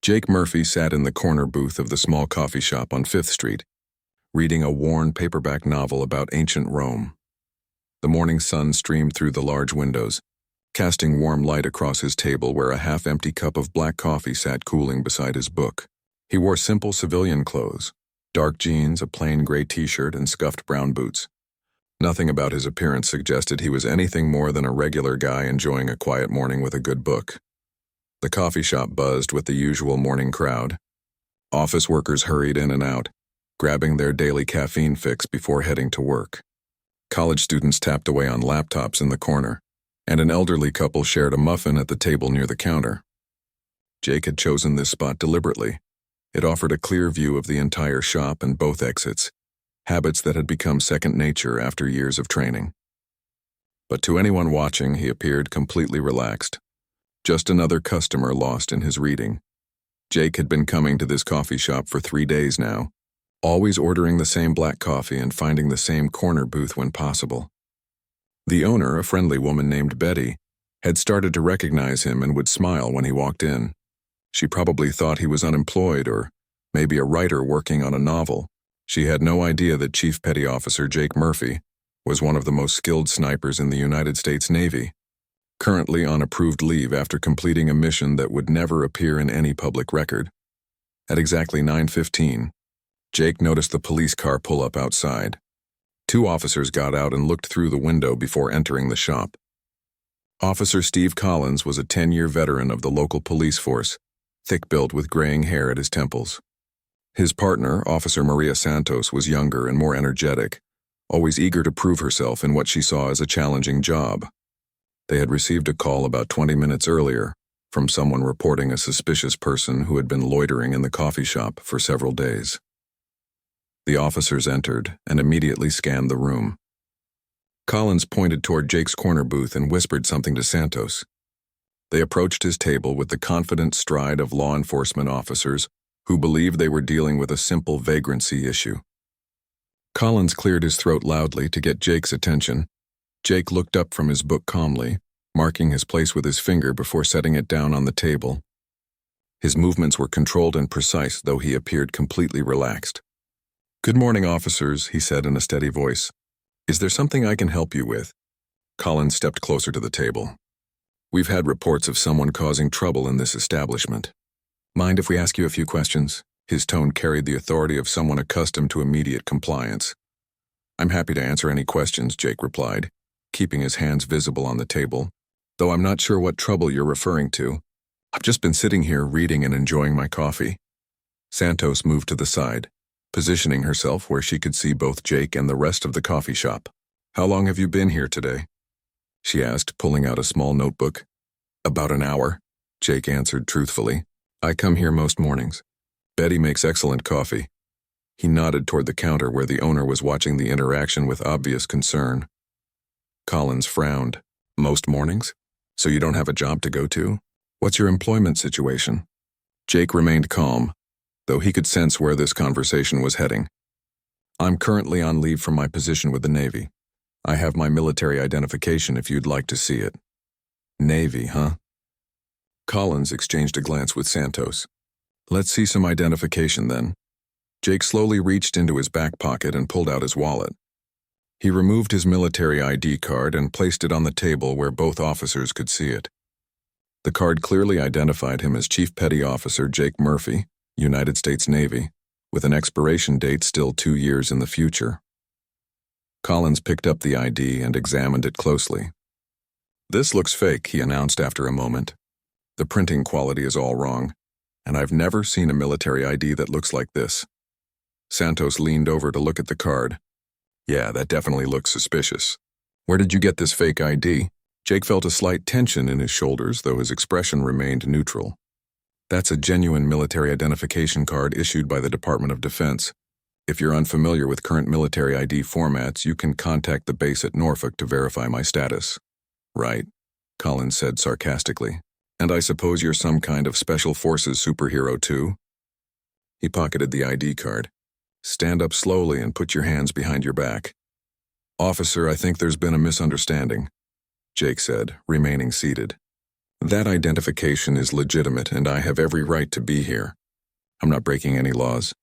Jake Murphy sat in the corner booth of the small coffee shop on 5th Street, reading a worn paperback novel about ancient Rome. The morning sun streamed through the large windows, casting warm light across his table where a half-empty cup of black coffee sat cooling beside his book. He wore simple civilian clothes, dark jeans, a plain gray t-shirt, and scuffed brown boots. Nothing about his appearance suggested he was anything more than a regular guy enjoying a quiet morning with a good book. The coffee shop buzzed with the usual morning crowd. Office workers hurried in and out, grabbing their daily caffeine fix before heading to work. College students tapped away on laptops in the corner, and an elderly couple shared a muffin at the table near the counter. Jake had chosen this spot deliberately. It offered a clear view of the entire shop and both exits, habits that had become second nature after years of training. But to anyone watching, he appeared completely relaxed. Just another customer lost in his reading. Jake had been coming to this coffee shop for 3 days now, always ordering the same black coffee and finding the same corner booth when possible. The owner, a friendly woman named Betty, had started to recognize him and would smile when he walked in. She probably thought he was unemployed or maybe a writer working on a novel. She had no idea that Chief Petty Officer Jake Murphy was one of the most skilled snipers in the United States Navy, currently on approved leave after completing a mission that would never appear in any public record. At exactly 9:15, Jake noticed the police car pull up outside. 2 officers got out and looked through the window before entering the shop. Officer Steve Collins was a 10-year veteran of the local police force, thick-built with graying hair at his temples. His partner, Officer Maria Santos, was younger and more energetic, always eager to prove herself in what she saw as a challenging job. They had received a call about 20 minutes earlier from someone reporting a suspicious person who had been loitering in the coffee shop for several days. The officers entered and immediately scanned the room. Collins pointed toward Jake's corner booth and whispered something to Santos. They approached his table with the confident stride of law enforcement officers who believed they were dealing with a simple vagrancy issue. Collins cleared his throat loudly to get Jake's attention. Jake looked up from his book calmly, marking his place with his finger before setting it down on the table. His movements were controlled and precise, though he appeared completely relaxed. "Good morning, officers," he said in a steady voice. "Is there something I can help you with?" Collins stepped closer to the table. "We've had reports of someone causing trouble in this establishment. Mind if we ask you a few questions?" His tone carried the authority of someone accustomed to immediate compliance. "I'm happy to answer any questions," Jake replied, keeping his hands visible on the table, "though I'm not sure what trouble you're referring to. I've just been sitting here reading and enjoying my coffee." Santos moved to the side, positioning herself where she could see both Jake and the rest of the coffee shop. "How long have you been here today?" she asked, pulling out a small notebook. "About an hour," Jake answered truthfully. "I come here most mornings. Betty makes excellent coffee." He nodded toward the counter where the owner was watching the interaction with obvious concern. Collins frowned. "Most mornings? So you don't have a job to go to? What's your employment situation?" Jake remained calm, though he could sense where this conversation was heading. "I'm currently on leave from my position with the Navy. I have my military identification if you'd like to see it." "Navy, huh?" Collins exchanged a glance with Santos. "Let's see some identification then." Jake slowly reached into his back pocket and pulled out his wallet. He removed his military ID card and placed it on the table where both officers could see it. The card clearly identified him as Chief Petty Officer Jake Murphy, United States Navy, with an expiration date still 2 years in the future. Collins picked up the ID and examined it closely. "This looks fake," he announced after a moment. "The printing quality is all wrong, and I've never seen a military ID that looks like this." Santos leaned over to look at the card. "Yeah, that definitely looks suspicious. Where did you get this fake ID?" Jake felt a slight tension in his shoulders, though his expression remained neutral. "That's a genuine military identification card issued by the Department of Defense. If you're unfamiliar with current military ID formats, you can contact the base at Norfolk to verify my status." "Right," Collins said sarcastically. "And I suppose you're some kind of Special Forces superhero too?" He pocketed the ID card. "Stand up slowly and put your hands behind your back." "Officer, I think there's been a misunderstanding," Jake said, remaining seated. That identification is legitimate and I have every right to be here. I'm not breaking any laws.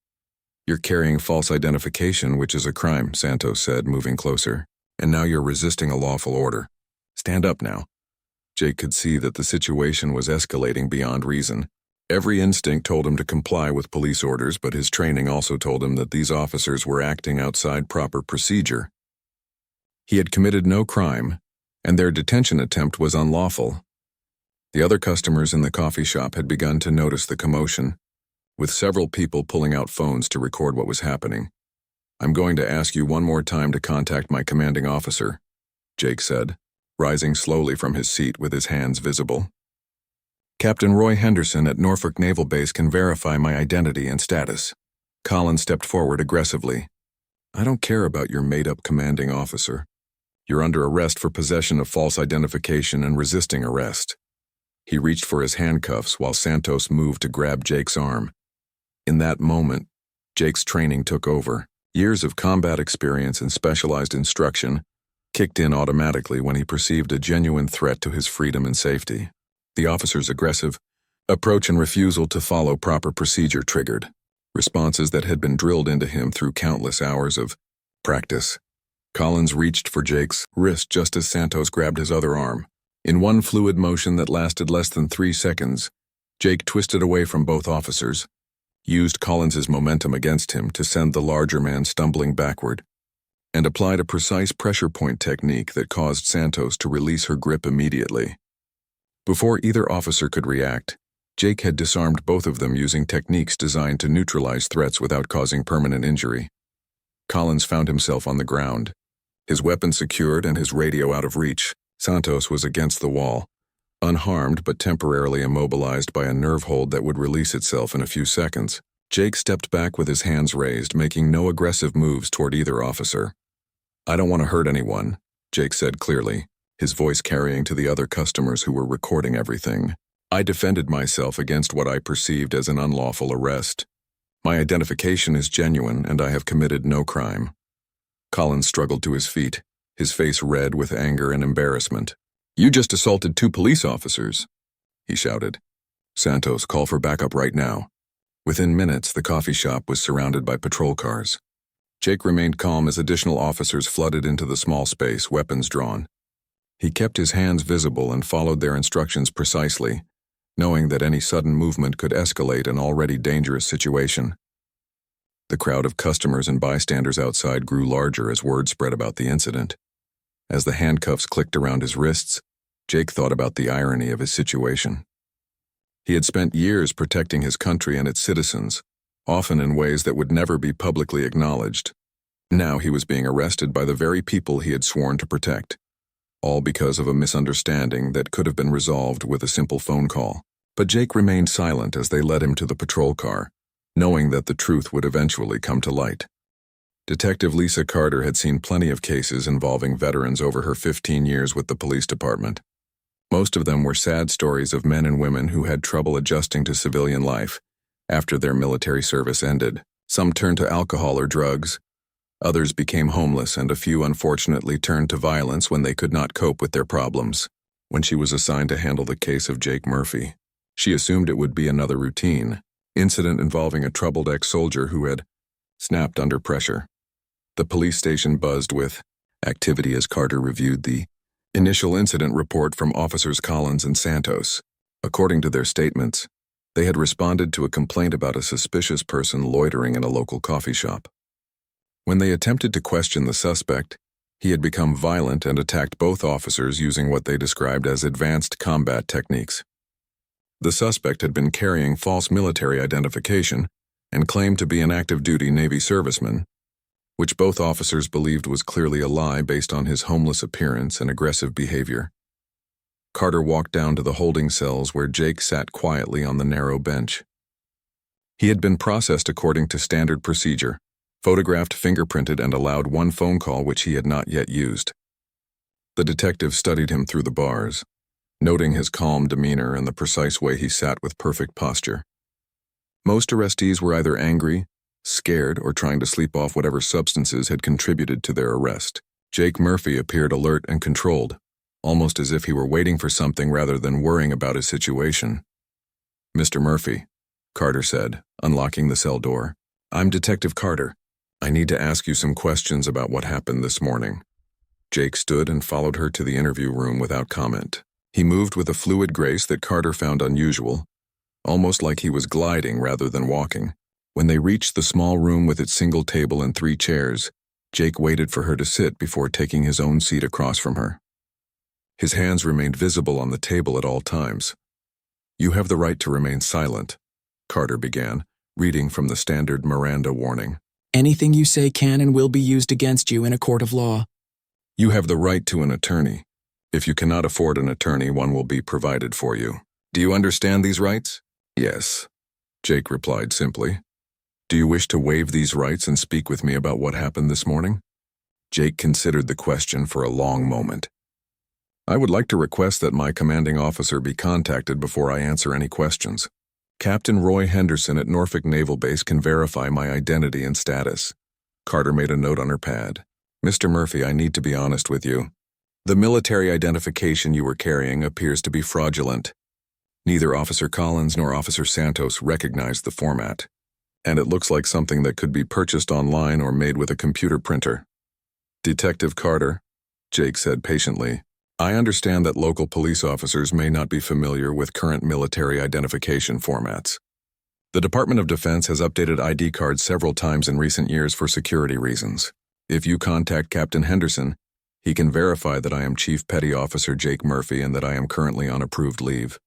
You're carrying false identification, which is a crime, Santos said, moving closer. And now you're resisting a lawful order. Stand up now. Jake could see that the situation was escalating beyond reason. Every instinct told him to comply with police orders, but his training also told him that these officers were acting outside proper procedure. He had committed no crime, and their detention attempt was unlawful. The other customers in the coffee shop had begun to notice the commotion, with several people pulling out phones to record what was happening. I'm going to ask you one more time to contact my commanding officer, Jake said, rising slowly from his seat with his hands visible. Captain Roy Henderson at Norfolk Naval Base can verify my identity and status. Collins stepped forward aggressively. I don't care about your made-up commanding officer. You're under arrest for possession of false identification and resisting arrest. He reached for his handcuffs while Santos moved to grab Jake's arm. In that moment, Jake's training took over. Years of combat experience and specialized instruction kicked in automatically when he perceived a genuine threat to his freedom and safety. The officer's aggressive approach and refusal to follow proper procedure triggered responses that had been drilled into him through countless hours of practice. Collins reached for Jake's wrist just as Santos grabbed his other arm. In one fluid motion that lasted less than 3 seconds, Jake twisted away from both officers, used Collins's momentum against him to send the larger man stumbling backward, and applied a precise pressure point technique that caused Santos to release her grip immediately. Before either officer could react, Jake had disarmed both of them using techniques designed to neutralize threats without causing permanent injury. Collins found himself on the ground, his weapon secured and his radio out of reach. Santos was against the wall, unharmed but temporarily immobilized by a nerve hold that would release itself in a few seconds. Jake stepped back with his hands raised, making no aggressive moves toward either officer. I don't want to hurt anyone, Jake said clearly, his voice carrying to the other customers who were recording everything. I defended myself against what I perceived as an unlawful arrest. My identification is genuine and I have committed no crime. Collins struggled to his feet, his face red with anger and embarrassment. You just assaulted 2 police officers, he shouted. Santos, call for backup right now. Within minutes, the coffee shop was surrounded by patrol cars. Jake remained calm as additional officers flooded into the small space, weapons drawn. He kept his hands visible and followed their instructions precisely, knowing that any sudden movement could escalate an already dangerous situation. The crowd of customers and bystanders outside grew larger as word spread about the incident. As the handcuffs clicked around his wrists, Jake thought about the irony of his situation. He had spent years protecting his country and its citizens, often in ways that would never be publicly acknowledged. Now he was being arrested by the very people he had sworn to protect, all because of a misunderstanding that could have been resolved with a simple phone call. But Jake remained silent as they led him to the patrol car, knowing that the truth would eventually come to light. Detective Lisa Carter had seen plenty of cases involving veterans over her 15 years with the police department. Most of them were sad stories of men and women who had trouble adjusting to civilian life after their military service ended. Some turned to alcohol or drugs, others became homeless, and a few unfortunately turned to violence when they could not cope with their problems. When she was assigned to handle the case of Jake Murphy, she assumed it would be another routine incident involving a troubled ex-soldier who had snapped under pressure. The police station buzzed with activity as Carter reviewed the initial incident report from Officers Collins and Santos. According to their statements, they had responded to a complaint about a suspicious person loitering in a local coffee shop. When they attempted to question the suspect, he had become violent and attacked both officers using what they described as advanced combat techniques. The suspect had been carrying false military identification and claimed to be an active-duty Navy serviceman, which both officers believed was clearly a lie based on his homeless appearance and aggressive behavior. Carter walked down to the holding cells where Jake sat quietly on the narrow bench. He had been processed according to standard procedure, photographed, fingerprinted, and allowed one phone call which he had not yet used. The detective studied him through the bars, noting his calm demeanor and the precise way he sat with perfect posture. Most arrestees were either angry, scared, or trying to sleep off whatever substances had contributed to their arrest. Jake Murphy appeared alert and controlled, almost as if he were waiting for something rather than worrying about his situation. "Mr. Murphy," Carter said, unlocking the cell door. "I'm Detective Carter. I need to ask you some questions about what happened this morning." Jake stood and followed her to the interview room without comment. He moved with a fluid grace that Carter found unusual, almost like he was gliding rather than walking. When they reached the small room with its single table and 3 chairs, Jake waited for her to sit before taking his own seat across from her. His hands remained visible on the table at all times. "You have the right to remain silent," Carter began, reading from the standard Miranda warning. "Anything you say can and will be used against you in a court of law." "You have the right to an attorney. If you cannot afford an attorney, one will be provided for you. Do you understand these rights?" "Yes," Jake replied simply. "Do you wish to waive these rights and speak with me about what happened this morning?" Jake considered the question for a long moment. "I would like to request that my commanding officer be contacted before I answer any questions. Captain Roy Henderson at Norfolk Naval Base can verify my identity and status." Carter made a note on her pad. "Mr. Murphy, I need to be honest with you. The military identification you were carrying appears to be fraudulent. Neither Officer Collins nor Officer Santos recognized the format, and it looks like something that could be purchased online or made with a computer printer." "Detective Carter," Jake said patiently, "I understand that local police officers may not be familiar with current military identification formats. The Department of Defense has updated ID cards several times in recent years for security reasons. If you contact Captain Henderson, he can verify that I am Chief Petty Officer Jake Murphy and that I am currently on approved leave."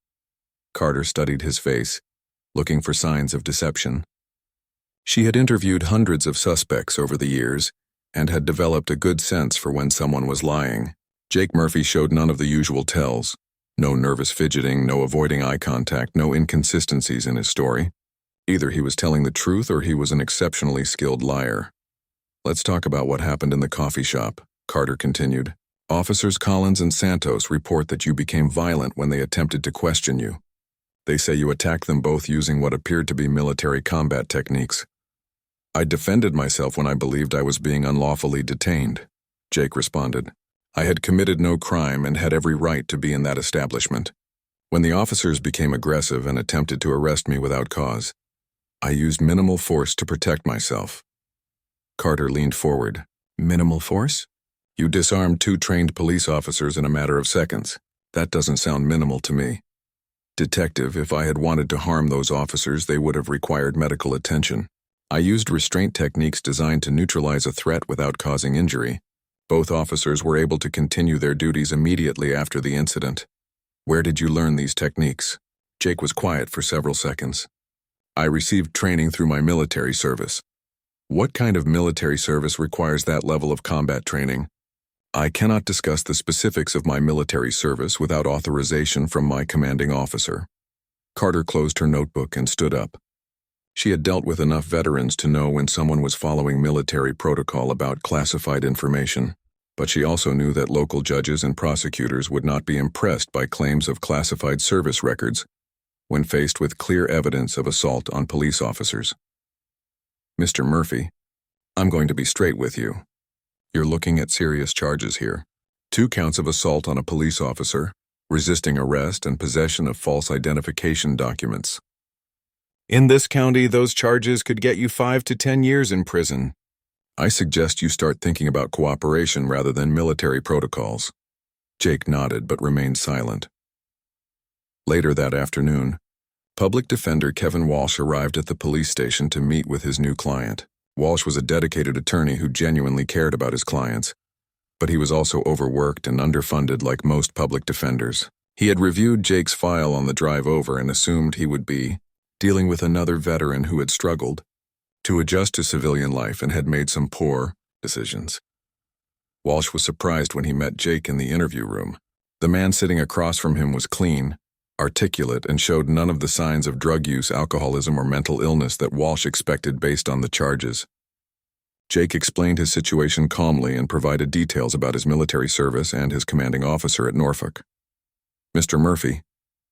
Carter studied his face, looking for signs of deception. She had interviewed hundreds of suspects over the years and had developed a good sense for when someone was lying. Jake Murphy showed none of the usual tells. No nervous fidgeting, no avoiding eye contact, no inconsistencies in his story. Either he was telling the truth or he was an exceptionally skilled liar. "Let's talk about what happened in the coffee shop," Carter continued. "Officers Collins and Santos report that you became violent when they attempted to question you. They say you attacked them both using what appeared to be military combat techniques. I defended myself when I believed I was being unlawfully detained," Jake responded. "I had committed no crime and had every right to be in that establishment. When the officers became aggressive and attempted to arrest me without cause, I used minimal force to protect myself." Carter leaned forward. "Minimal force? You disarmed 2 trained police officers in a matter of seconds. That doesn't sound minimal to me." "Detective, if I had wanted to harm those officers, they would have required medical attention. I used restraint techniques designed to neutralize a threat without causing injury. Both officers were able to continue their duties immediately after the incident." "Where did you learn these techniques?" Jake was quiet for several seconds. "I received training through my military service." "What kind of military service requires that level of combat training?" "I cannot discuss the specifics of my military service without authorization from my commanding officer." Carter closed her notebook and stood up. She had dealt with enough veterans to know when someone was following military protocol about classified information, but she also knew that local judges and prosecutors would not be impressed by claims of classified service records when faced with clear evidence of assault on police officers. "Mr. Murphy, I'm going to be straight with you. You're looking at serious charges here. 2 counts of assault on a police officer, resisting arrest, and possession of false identification documents. In this county, those charges could get you 5 to 10 years in prison. I suggest you start thinking about cooperation rather than military protocols." Jake nodded but remained silent. Later that afternoon, Public Defender Kevin Walsh arrived at the police station to meet with his new client. Walsh was a dedicated attorney who genuinely cared about his clients, but he was also overworked and underfunded like most public defenders. He had reviewed Jake's file on the drive over and assumed he would be dealing with another veteran who had struggled to adjust to civilian life and had made some poor decisions. Walsh was surprised when he met Jake in the interview room. The man sitting across from him was clean, articulate, and showed none of the signs of drug use, alcoholism, or mental illness that Walsh expected based on the charges. Jake explained his situation calmly and provided details about his military service and his commanding officer at Norfolk. "Mr. Murphy,"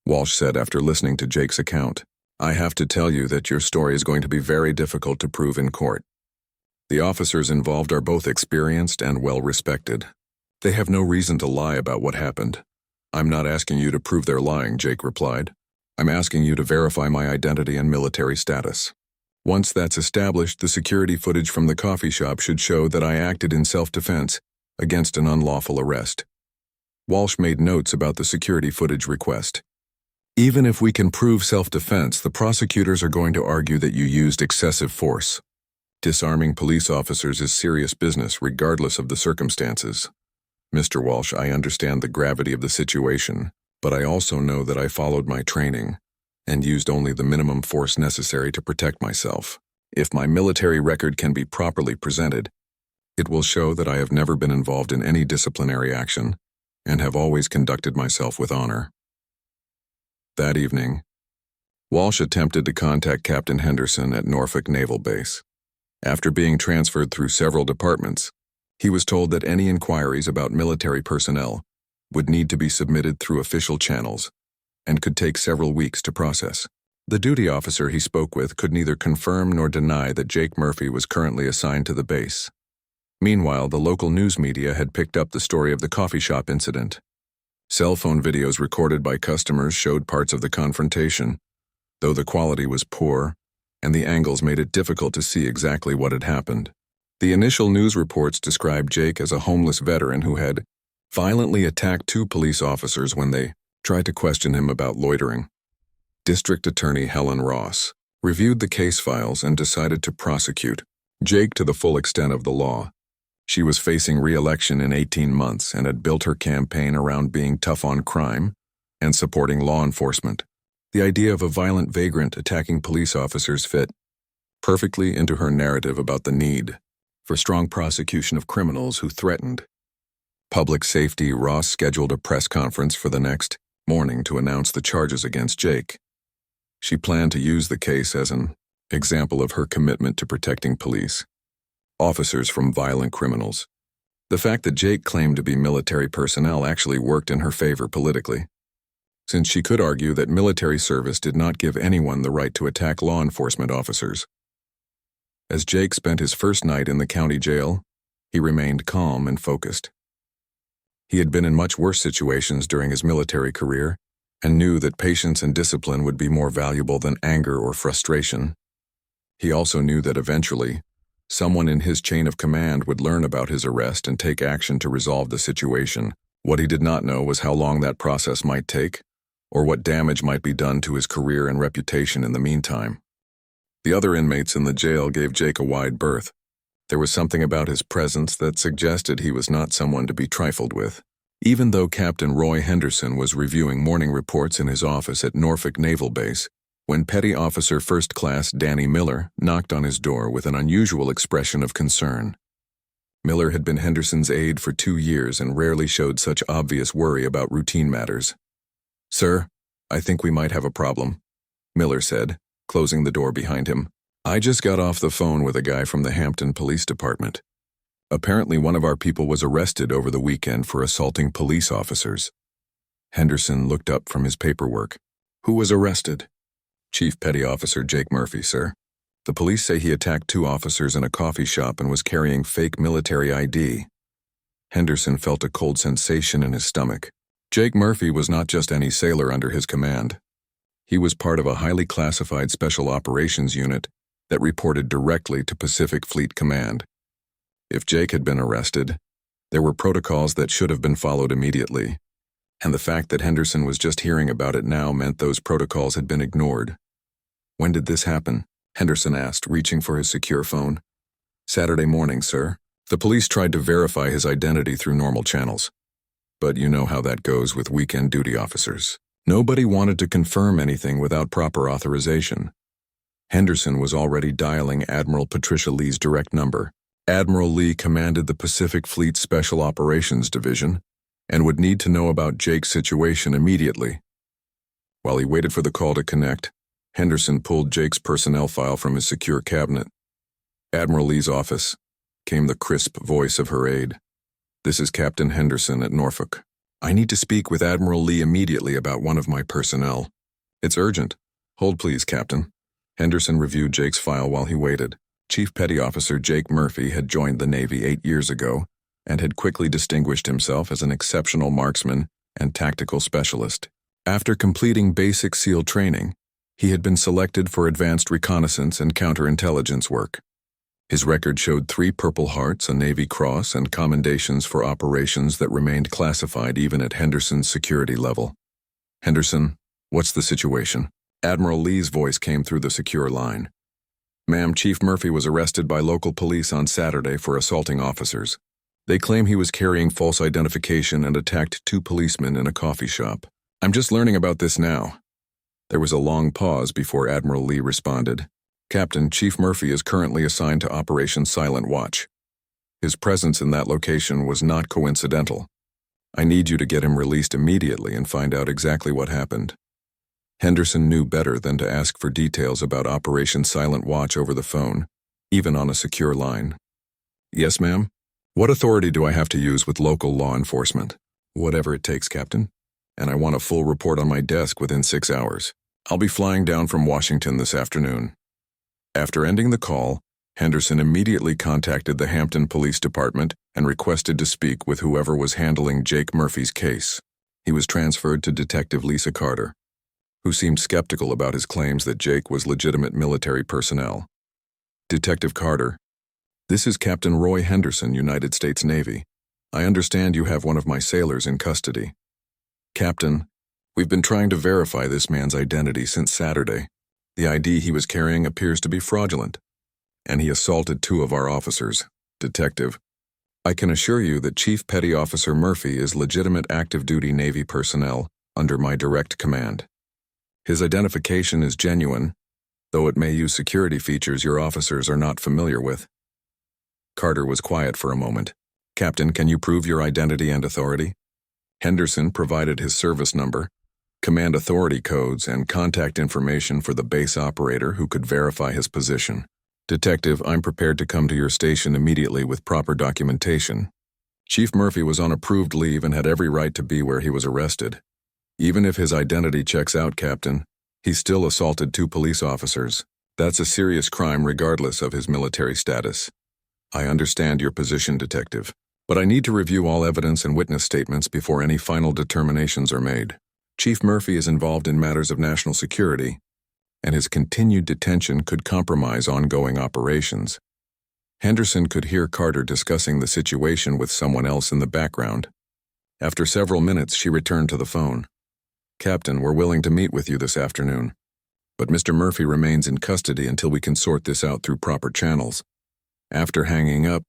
Walsh said after listening to Jake's account, "I have to tell you that your story is going to be very difficult to prove in court. The officers involved are both experienced and well-respected. They have no reason to lie about what happened. I'm not asking you to prove they're lying, Jake replied. I'm asking you to verify my identity and military status. Once that's established, the security footage from the coffee shop should show that I acted in self-defense against an unlawful arrest. Walsh made notes about the security footage request. Even if we can prove self-defense, the prosecutors are going to argue that you used excessive force. Disarming police officers is serious business, regardless of the circumstances. Mr. Walsh, I understand the gravity of the situation, but I also know that I followed my training and used only the minimum force necessary to protect myself. If my military record can be properly presented, it will show that I have never been involved in any disciplinary action and have always conducted myself with honor. That evening, Walsh attempted to contact Captain Henderson at Norfolk Naval Base. After being transferred through several departments, he was told that any inquiries about military personnel would need to be submitted through official channels and could take several weeks to process. The duty officer he spoke with could neither confirm nor deny that Jake Murphy was currently assigned to the base. Meanwhile, the local news media had picked up the story of the coffee shop incident. Cell phone videos recorded by customers showed parts of the confrontation, though the quality was poor and the angles made it difficult to see exactly what had happened. The initial news reports described Jake as a homeless veteran who had violently attacked two police officers when they tried to question him about loitering. District Attorney Helen Ross reviewed the case files and decided to prosecute Jake to the full extent of the law. She was facing re-election in 18 months and had built her campaign around being tough on crime and supporting law enforcement. The idea of a violent vagrant attacking police officers fit perfectly into her narrative about the need for strong prosecution of criminals who threatened public safety. Ross scheduled a press conference for the next morning to announce the charges against Jake. She planned to use the case as an example of her commitment to protecting police officers from violent criminals. The fact that Jake claimed to be military personnel actually worked in her favor politically, since she could argue that military service did not give anyone the right to attack law enforcement officers. As Jake spent his first night in the county jail, he remained calm and focused. He had been in much worse situations during his military career and knew that patience and discipline would be more valuable than anger or frustration. He also knew that eventually, someone in his chain of command would learn about his arrest and take action to resolve the situation. What he did not know was how long that process might take, or what damage might be done to his career and reputation in the meantime. The other inmates in the jail gave Jake a wide berth. There was something about his presence that suggested he was not someone to be trifled with. Even though Captain Roy Henderson was reviewing morning reports in his office at Norfolk Naval Base, when Petty Officer First Class Danny Miller knocked on his door with an unusual expression of concern. Miller had been Henderson's aide for 2 years and rarely showed such obvious worry about routine matters. "Sir, I think we might have a problem," Miller said, closing the door behind him. "I just got off the phone with a guy from the Hampton Police Department. Apparently one of our people was arrested over the weekend for assaulting police officers." Henderson looked up from his paperwork. "Who was arrested?" "Chief Petty Officer Jake Murphy, sir. The police say he attacked 2 officers in a coffee shop and was carrying fake military ID." Henderson felt a cold sensation in his stomach. Jake Murphy was not just any sailor under his command. He was part of a highly classified special operations unit that reported directly to Pacific Fleet Command. If Jake had been arrested, there were protocols that should have been followed immediately, and the fact that Henderson was just hearing about it now meant those protocols had been ignored. "When did this happen?" Henderson asked, reaching for his secure phone. "Saturday morning, sir." The police tried to verify his identity through normal channels. But you know how that goes with weekend duty officers. Nobody wanted to confirm anything without proper authorization. Henderson was already dialing Admiral Patricia Lee's direct number. Admiral Lee commanded the Pacific Fleet Special Operations Division and would need to know about Jake's situation immediately. While he waited for the call to connect, Henderson pulled Jake's personnel file from his secure cabinet. "Admiral Lee's office," came the crisp voice of her aide. "This is Captain Henderson at Norfolk. I need to speak with Admiral Lee immediately about one of my personnel. It's urgent. Hold please, Captain." Henderson reviewed Jake's file while he waited. Chief Petty Officer Jake Murphy had joined the Navy 8 years ago and had quickly distinguished himself as an exceptional marksman and tactical specialist. After completing basic SEAL training, he had been selected for advanced reconnaissance and counterintelligence work. His record showed 3 Purple Hearts, a Navy Cross, and commendations for operations that remained classified even at Henderson's security level. "Henderson, what's the situation?" Admiral Lee's voice came through the secure line. "Ma'am, Chief Murphy was arrested by local police on Saturday for assaulting officers. They claim he was carrying false identification and attacked 2 policemen in a coffee shop. I'm just learning about this now." There was a long pause before Admiral Lee responded. "Captain, Chief Murphy is currently assigned to Operation Silent Watch. His presence in that location was not coincidental. I need you to get him released immediately and find out exactly what happened." Henderson knew better than to ask for details about Operation Silent Watch over the phone, even on a secure line. "Yes, ma'am? What authority do I have to use with local law enforcement?" "Whatever it takes, Captain. And I want a full report on my desk within 6 hours. I'll be flying down from Washington this afternoon." After ending the call, Henderson immediately contacted the Hampton Police Department and requested to speak with whoever was handling Jake Murphy's case. He was transferred to Detective Lisa Carter, who seemed skeptical about his claims that Jake was legitimate military personnel. "Detective Carter, this is Captain Roy Henderson, United States Navy. I understand you have one of my sailors in custody." "Captain, we've been trying to verify this man's identity since Saturday. The ID he was carrying appears to be fraudulent, and he assaulted 2 of our officers." "Detective, I can assure you that Chief Petty Officer Murphy is legitimate active-duty Navy personnel under my direct command. His identification is genuine, though it may use security features your officers are not familiar with." Carter was quiet for a moment. "Captain, can you prove your identity and authority?" Henderson provided his service number, command authority codes, and contact information for the base operator who could verify his position. "Detective, I'm prepared to come to your station immediately with proper documentation. Chief Murphy was on approved leave and had every right to be where he was arrested. Even if his identity checks out, Captain, he still assaulted 2 police officers. That's a serious crime regardless of his military status." "I understand your position, Detective, but I need to review all evidence and witness statements before any final determinations are made. Chief Murphy is involved in matters of national security, and his continued detention could compromise ongoing operations." Henderson could hear Carter discussing the situation with someone else in the background. After several minutes, she returned to the phone. "Captain, we're willing to meet with you this afternoon, but Mr. Murphy remains in custody until we can sort this out through proper channels." After hanging up,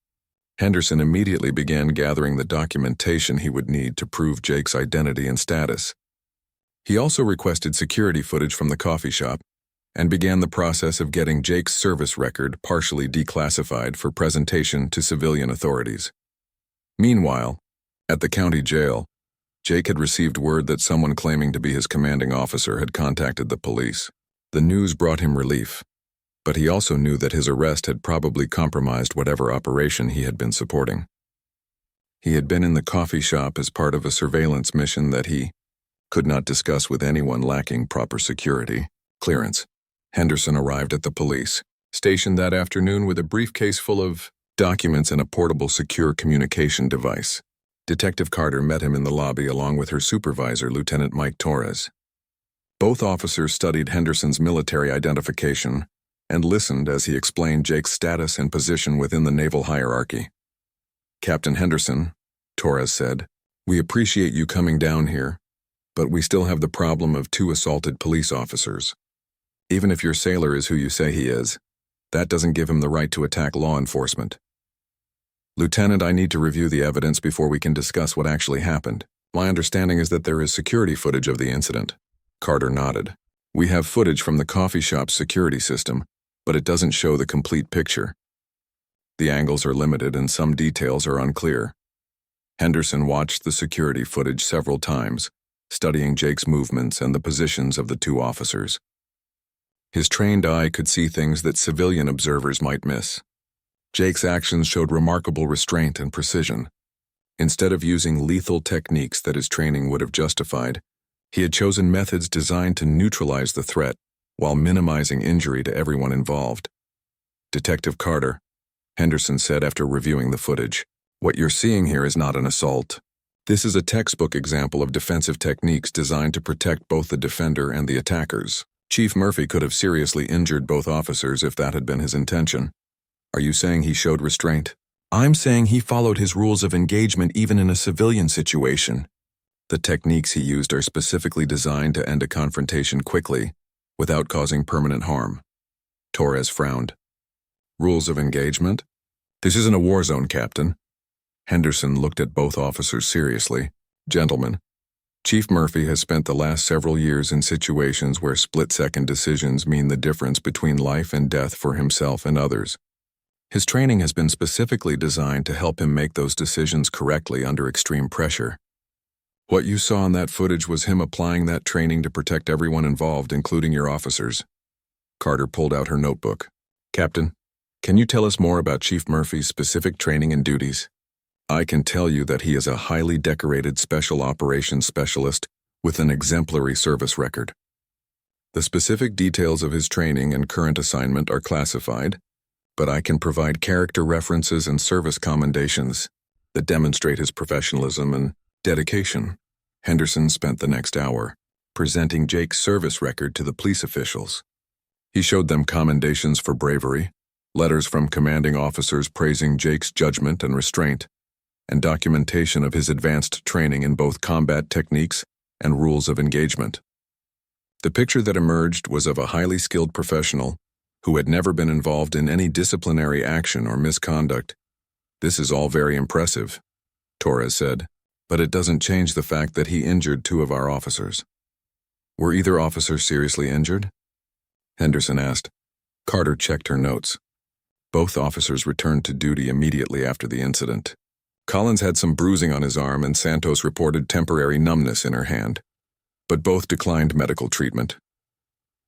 Henderson immediately began gathering the documentation he would need to prove Jake's identity and status. He also requested security footage from the coffee shop and began the process of getting Jake's service record partially declassified for presentation to civilian authorities. Meanwhile, at the county jail, Jake had received word that someone claiming to be his commanding officer had contacted the police. The news brought him relief, but he also knew that his arrest had probably compromised whatever operation he had been supporting. He had been in the coffee shop as part of a surveillance mission that he could not discuss with anyone lacking proper security clearance. Henderson arrived at the police station that afternoon with a briefcase full of documents and a portable secure communication device. Detective Carter met him in the lobby along with her supervisor, Lieutenant Mike Torres. Both officers studied Henderson's military identification and listened as he explained Jake's status and position within the naval hierarchy. "Captain Henderson," Torres said, "we appreciate you coming down here, but we still have the problem of 2 assaulted police officers. Even if your sailor is who you say he is, that doesn't give him the right to attack law enforcement. Lieutenant, I need to review the evidence before we can discuss what actually happened. My understanding is that there is security footage of the incident." Carter nodded. "We have footage from the coffee shop's security system, but it doesn't show the complete picture. The angles are limited and some details are unclear." Henderson watched the security footage several times, studying Jake's movements and the positions of the 2 officers. His trained eye could see things that civilian observers might miss. Jake's actions showed remarkable restraint and precision. Instead of using lethal techniques that his training would have justified, he had chosen methods designed to neutralize the threat while minimizing injury to everyone involved. "Detective Carter," Henderson said after reviewing the footage, What you're seeing here is not an assault. This is a textbook example of defensive techniques designed to protect both the defender and the attackers. Chief Murphy could have seriously injured both officers if that had been his intention. Are you saying he showed restraint? I'm saying he followed his rules of engagement even in a civilian situation. The techniques he used are specifically designed to end a confrontation quickly, without causing permanent harm. Torres frowned. Rules of engagement? This isn't a war zone, Captain. Henderson looked at both officers seriously. Gentlemen, Chief Murphy has spent the last several years in situations where split-second decisions mean the difference between life and death for himself and others. His training has been specifically designed to help him make those decisions correctly under extreme pressure. What you saw in that footage was him applying that training to protect everyone involved, including your officers. Carter pulled out her notebook. Captain, can you tell us more about Chief Murphy's specific training and duties? I can tell you that he is a highly decorated special operations specialist with an exemplary service record. The specific details of his training and current assignment are classified, but I can provide character references and service commendations that demonstrate his professionalism and dedication. Henderson spent the next hour presenting Jake's service record to the police officials. He showed them commendations for bravery, letters from commanding officers praising Jake's judgment and restraint, and documentation of his advanced training in both combat techniques and rules of engagement. The picture that emerged was of a highly skilled professional who had never been involved in any disciplinary action or misconduct. This is all very impressive, Torres said, but it doesn't change the fact that he injured 2 of our officers. Were either officer seriously injured? Henderson asked. Carter checked her notes. Both officers returned to duty immediately after the incident. Collins had some bruising on his arm and Santos reported temporary numbness in her hand, but both declined medical treatment.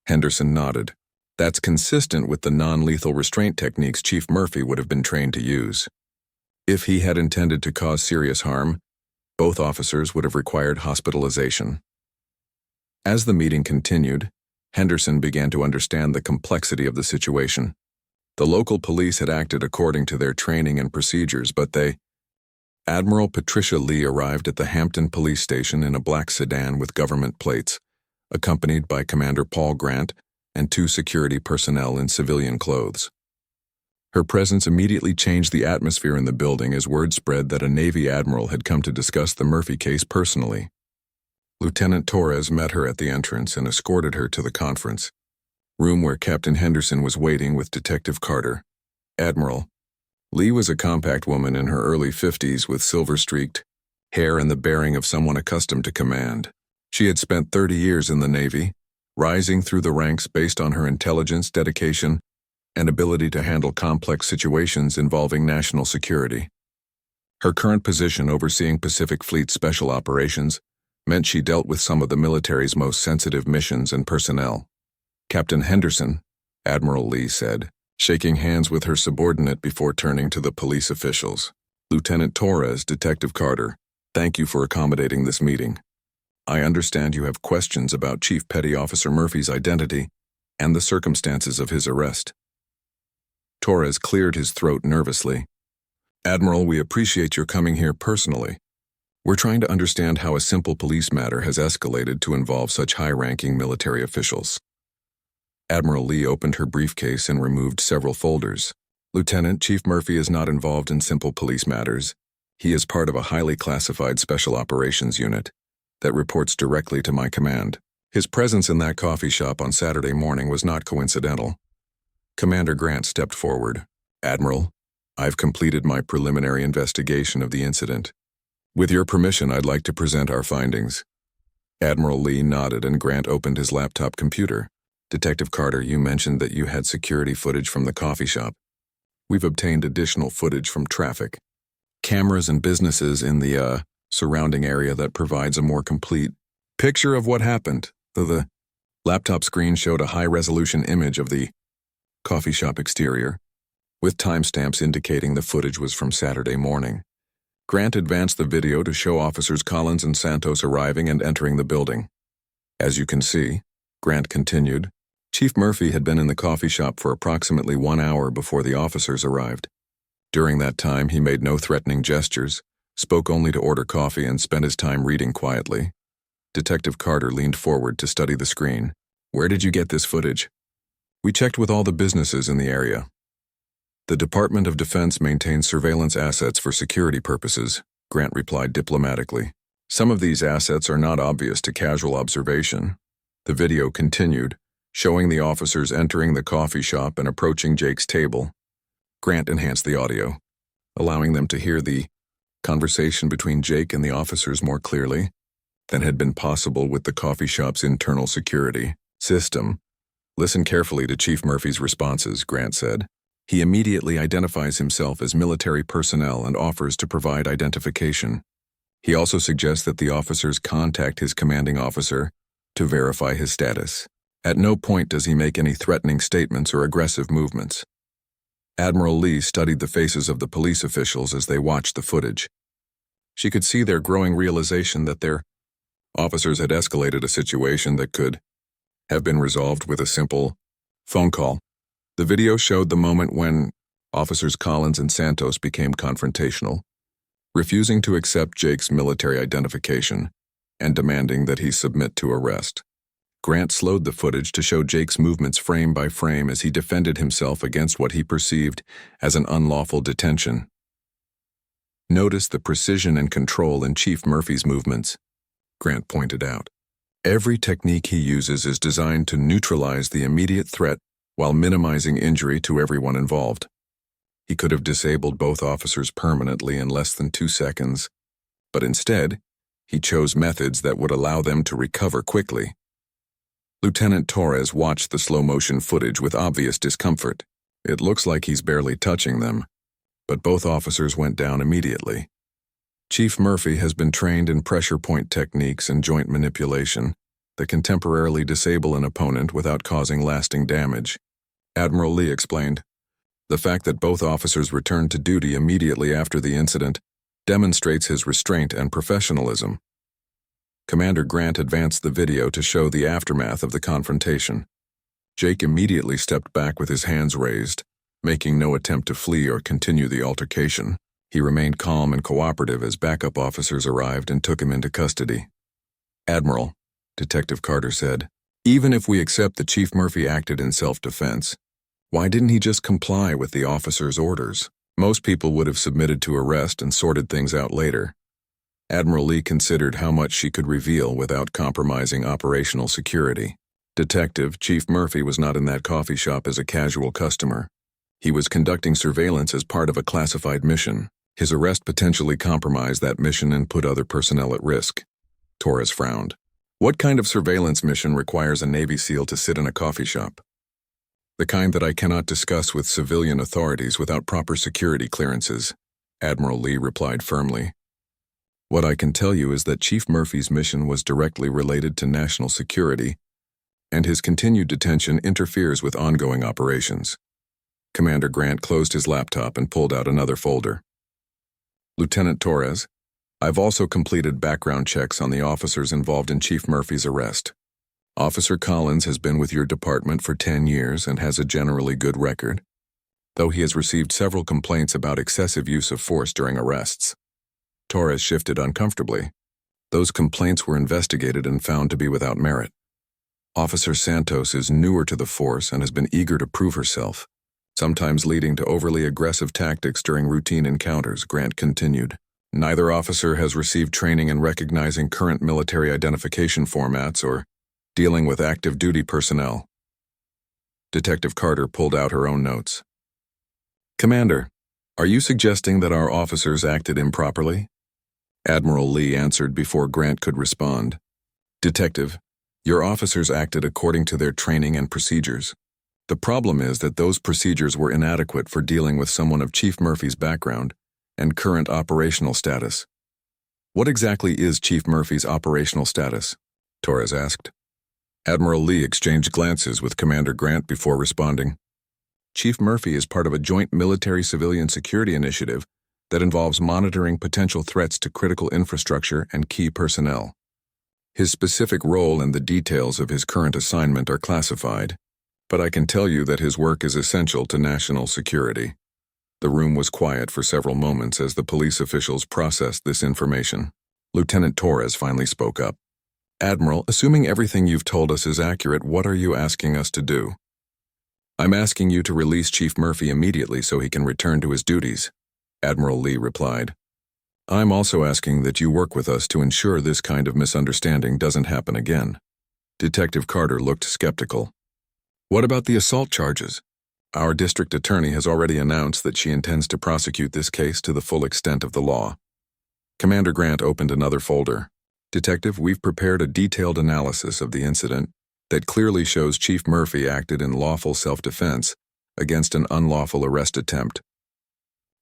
Henderson nodded. That's consistent with the non-lethal restraint techniques Chief Murphy would have been trained to use. If he had intended to cause serious harm, both officers would have required hospitalization. As the meeting continued, Henderson began to understand the complexity of the situation. The local police had acted according to their training and procedures, but Admiral Patricia Lee arrived at the Hampton Police Station in a black sedan with government plates, accompanied by Commander Paul Grant and 2 security personnel in civilian clothes. Her presence immediately changed the atmosphere in the building as word spread that a Navy admiral had come to discuss the Murphy case personally. Lieutenant Torres met her at the entrance and escorted her to the conference room where Captain Henderson was waiting with Detective Carter. Admiral, Lee was a compact woman in her early 50s with silver-streaked hair and the bearing of someone accustomed to command. She had spent 30 years in the Navy, rising through the ranks based on her intelligence, dedication, and ability to handle complex situations involving national security. Her current position overseeing Pacific Fleet Special Operations meant she dealt with some of the military's most sensitive missions and personnel. Captain Henderson, Admiral Lee said, shaking hands with her subordinate before turning to the police officials. Lieutenant Torres, Detective Carter, thank you for accommodating this meeting. I understand you have questions about Chief Petty Officer Murphy's identity and the circumstances of his arrest. Torres cleared his throat nervously. Admiral, we appreciate your coming here personally. We're trying to understand how a simple police matter has escalated to involve such high-ranking military officials. Admiral Lee opened her briefcase and removed several folders. Lieutenant, Chief Murphy is not involved in simple police matters. He is part of a highly classified special operations unit that reports directly to my command. His presence in that coffee shop on Saturday morning was not coincidental. Commander Grant stepped forward. Admiral, I've completed my preliminary investigation of the incident. With your permission, I'd like to present our findings. Admiral Lee nodded and Grant opened his laptop computer. Detective Carter, you mentioned that you had security footage from the coffee shop. We've obtained additional footage from traffic, cameras and businesses in the surrounding area that provides a more complete picture of what happened. The laptop screen showed a high-resolution image of the coffee shop exterior, with timestamps indicating the footage was from Saturday morning. Grant advanced the video to show officers Collins and Santos arriving and entering the building. As you can see, Grant continued, Chief Murphy had been in the coffee shop for approximately 1 hour before the officers arrived. During that time, he made no threatening gestures, spoke only to order coffee, and spent his time reading quietly. Detective Carter leaned forward to study the screen. "Where did you get this footage?" "We checked with all the businesses in the area." "The Department of Defense maintains surveillance assets for security purposes," Grant replied diplomatically. "Some of these assets are not obvious to casual observation." The video continued, showing the officers entering the coffee shop and approaching Jake's table. Grant enhanced the audio, allowing them to hear the conversation between Jake and the officers more clearly than had been possible with the coffee shop's internal security system. "Listen carefully to Chief Murphy's responses," Grant said. "He immediately identifies himself as military personnel and offers to provide identification. He also suggests that the officers contact his commanding officer to verify his status. At no point does he make any threatening statements or aggressive movements." Admiral Lee studied the faces of the police officials as they watched the footage. She could see their growing realization that their officers had escalated a situation that could have been resolved with a simple phone call. The video showed the moment when Officers Collins and Santos became confrontational, refusing to accept Jake's military identification and demanding that he submit to arrest. Grant slowed the footage to show Jake's movements frame by frame as he defended himself against what he perceived as an unlawful detention. "Notice the precision and control in Chief Murphy's movements," Grant pointed out. "Every technique he uses is designed to neutralize the immediate threat while minimizing injury to everyone involved." He could have disabled both officers permanently in less than 2 seconds, but instead, he chose methods that would allow them to recover quickly. Lieutenant Torres watched the slow-motion footage with obvious discomfort. "It looks like he's barely touching them," but both officers went down immediately. Chief Murphy has been trained in pressure point techniques and joint manipulation that can temporarily disable an opponent without causing lasting damage, Admiral Lee explained. The fact that both officers returned to duty immediately after the incident demonstrates his restraint and professionalism. Commander Grant advanced the video to show the aftermath of the confrontation. Jake immediately stepped back with his hands raised, making no attempt to flee or continue the altercation. He remained calm and cooperative as backup officers arrived and took him into custody. "Admiral," Detective Carter said, "even if we accept that Chief Murphy acted in self-defense, why didn't he just comply with the officer's orders? Most people would have submitted to arrest and sorted things out later." Admiral Lee considered how much she could reveal without compromising operational security. "Detective, Chief Murphy was not in that coffee shop as a casual customer. He was conducting surveillance as part of a classified mission. His arrest potentially compromised that mission and put other personnel at risk." Torres frowned. "What kind of surveillance mission requires a Navy SEAL to sit in a coffee shop?" "The kind that I cannot discuss with civilian authorities without proper security clearances," Admiral Lee replied firmly. "What I can tell you is that Chief Murphy's mission was directly related to national security, and his continued detention interferes with ongoing operations." Commander Grant closed his laptop and pulled out another folder. "Lieutenant Torres, I've also completed background checks on the officers involved in Chief Murphy's arrest. Officer Collins has been with your department for 10 years and has a generally good record, though he has received several complaints about excessive use of force during arrests." Torres shifted uncomfortably. "Those complaints were investigated and found to be without merit. Officer Santos is newer to the force and has been eager to prove herself, sometimes leading to overly aggressive tactics during routine encounters," Grant continued. "Neither officer has received training in recognizing current military identification formats or dealing with active duty personnel." Detective Carter pulled out her own notes. "Commander, are you suggesting that our officers acted improperly?" Admiral Lee answered before Grant could respond. "Detective, your officers acted according to their training and procedures. The problem is that those procedures were inadequate for dealing with someone of Chief Murphy's background and current operational status." "What exactly is Chief Murphy's operational status?" Torres asked. Admiral Lee exchanged glances with Commander Grant before responding. "Chief Murphy is part of a joint military-civilian security initiative that involves monitoring potential threats to critical infrastructure and key personnel. His specific role and the details of his current assignment are classified, but I can tell you that his work is essential to national security. The room was quiet for several moments as the police officials processed this information. Lieutenant Torres finally spoke up. "Admiral, assuming everything you've told us is accurate, what are you asking us to do?" "I'm asking you to release Chief Murphy immediately so he can return to his duties," Admiral Lee replied. "I'm also asking that you work with us to ensure this kind of misunderstanding doesn't happen again." Detective Carter looked skeptical. "What about the assault charges? Our district attorney has already announced that she intends to prosecute this case to the full extent of the law." Commander Grant opened another folder. "Detective, we've prepared a detailed analysis of the incident that clearly shows Chief Murphy acted in lawful self-defense against an unlawful arrest attempt.